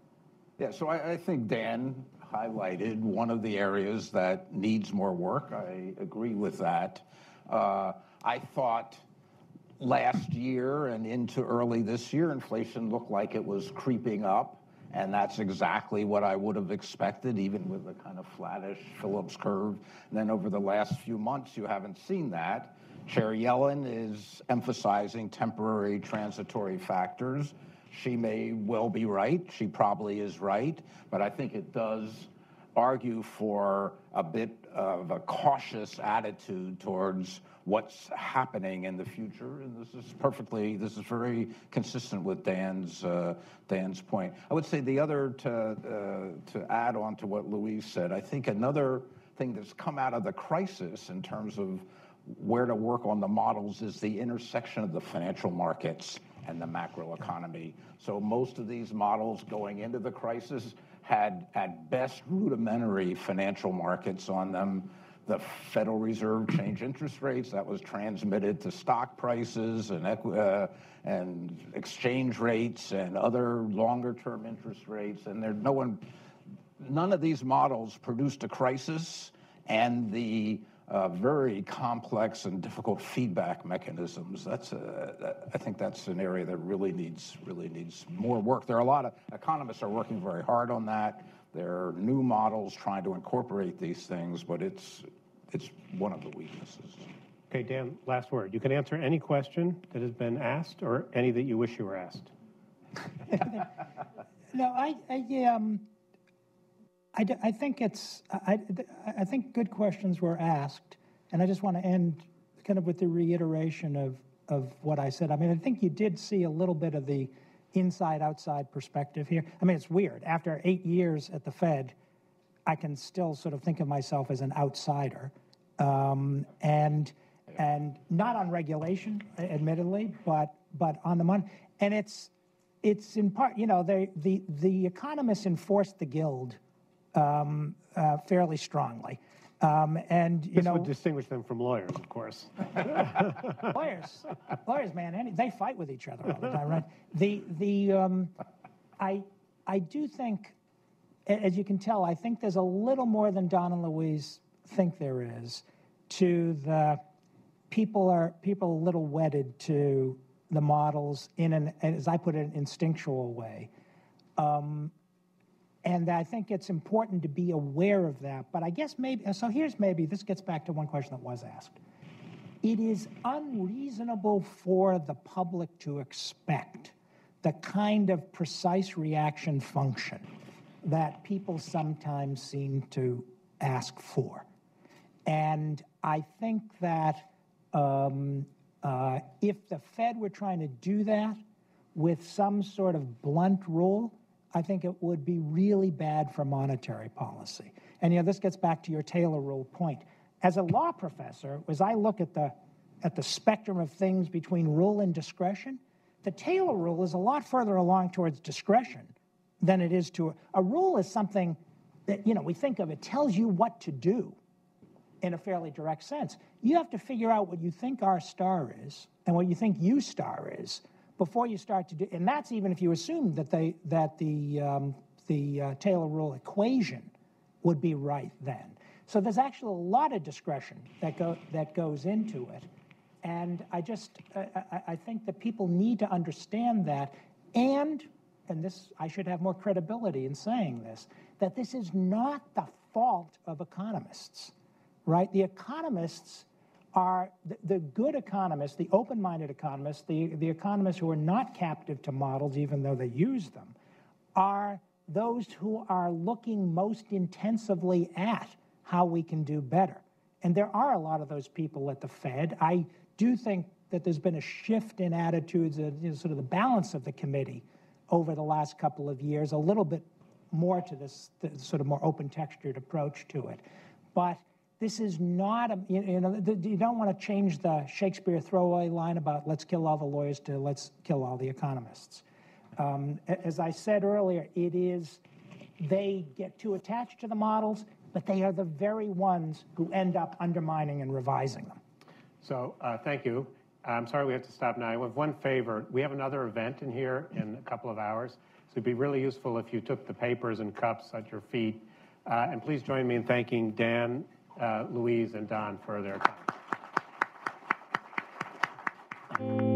Yeah, so I think Dan highlighted one of the areas that needs more work. I agree with that. I thought last year and into early this year, inflation looked like it was creeping up, and that's exactly what I would have expected, even with the kind of flattish Phillips curve. And then over the last few months, you haven't seen that. Chair Yellen is emphasizing temporary transitory factors. She may well be right. She probably is right. But I think it does argue for a bit of a cautious attitude towards what's happening in the future. And this is very consistent with Dan's point. I would say the other, to add on to what Louise said, I think another thing that's come out of the crisis in terms of where to work on the models is the intersection of the financial markets and the macroeconomy. So most of these models going into the crisis had at best rudimentary financial markets on them. The Federal Reserve changed interest rates. That was transmitted to stock prices and exchange rates and other longer-term interest rates. And none of these models produced a crisis, and the very complex and difficult feedback mechanisms. I think that's an area that really needs more work. There are a lot of economists are working very hard on that. There are new models trying to incorporate these things, but it's one of the weaknesses.
Okay, Dan, last word. You can answer any question that has been asked or any that you wish you were asked.
No, I think good questions were asked, and I just want to end kind of with the reiteration of what I said. I mean, I think you did see a little bit of the inside-outside perspective here. I mean, it's weird. After 8 years at the Fed, I can still sort of think of myself as an outsider, and not on regulation, admittedly, but on the money. And it's in part, the economists enforced the Guild fairly strongly. This
would distinguish them from lawyers, of course.
lawyers, man, they fight with each other all the time, right? I do think, as you can tell, I think there's a little more than Don and Louise think there is to the people are a little wedded to the models in an, as I put it, an instinctual way. And I think it's important to be aware of that. But I guess this gets back to one question that was asked. It is unreasonable for the public to expect the kind of precise reaction function that people sometimes seem to ask for. And I think that if the Fed were trying to do that with some sort of blunt rule, I think it would be really bad for monetary policy. And this gets back to your Taylor rule point. As a law professor, as I look at the spectrum of things between rule and discretion, the Taylor rule is a lot further along towards discretion than it is to a rule is something that we think of. It tells you what to do in a fairly direct sense. You have to figure out what you think R star is and what you think U star is before you start to do, and that's even if you assume that the Taylor rule equation would be right then. So there's actually a lot of discretion that goes into it. And I think that people need to understand that, and this, I should have more credibility in saying this, that this is not the fault of economists, right? The economists are the good economists, the open-minded economists, the economists who are not captive to models, even though they use them, are those who are looking most intensively at how we can do better. And there are a lot of those people at the Fed. I do think that there's been a shift in attitudes, sort of the balance of the committee over the last couple of years, a little bit more to this sort of more open-textured approach to it. But this is not, you don't want to change the Shakespeare throwaway line about let's kill all the lawyers to let's kill all the economists. As I said earlier, they get too attached to the models, but they are the very ones who end up undermining and revising them.
So thank you. I'm sorry we have to stop now. I have one favor. We have another event in here in a couple of hours, so it'd be really useful if you took the papers and cups at your feet. And please join me in thanking Dan, Louise, and Don for their time.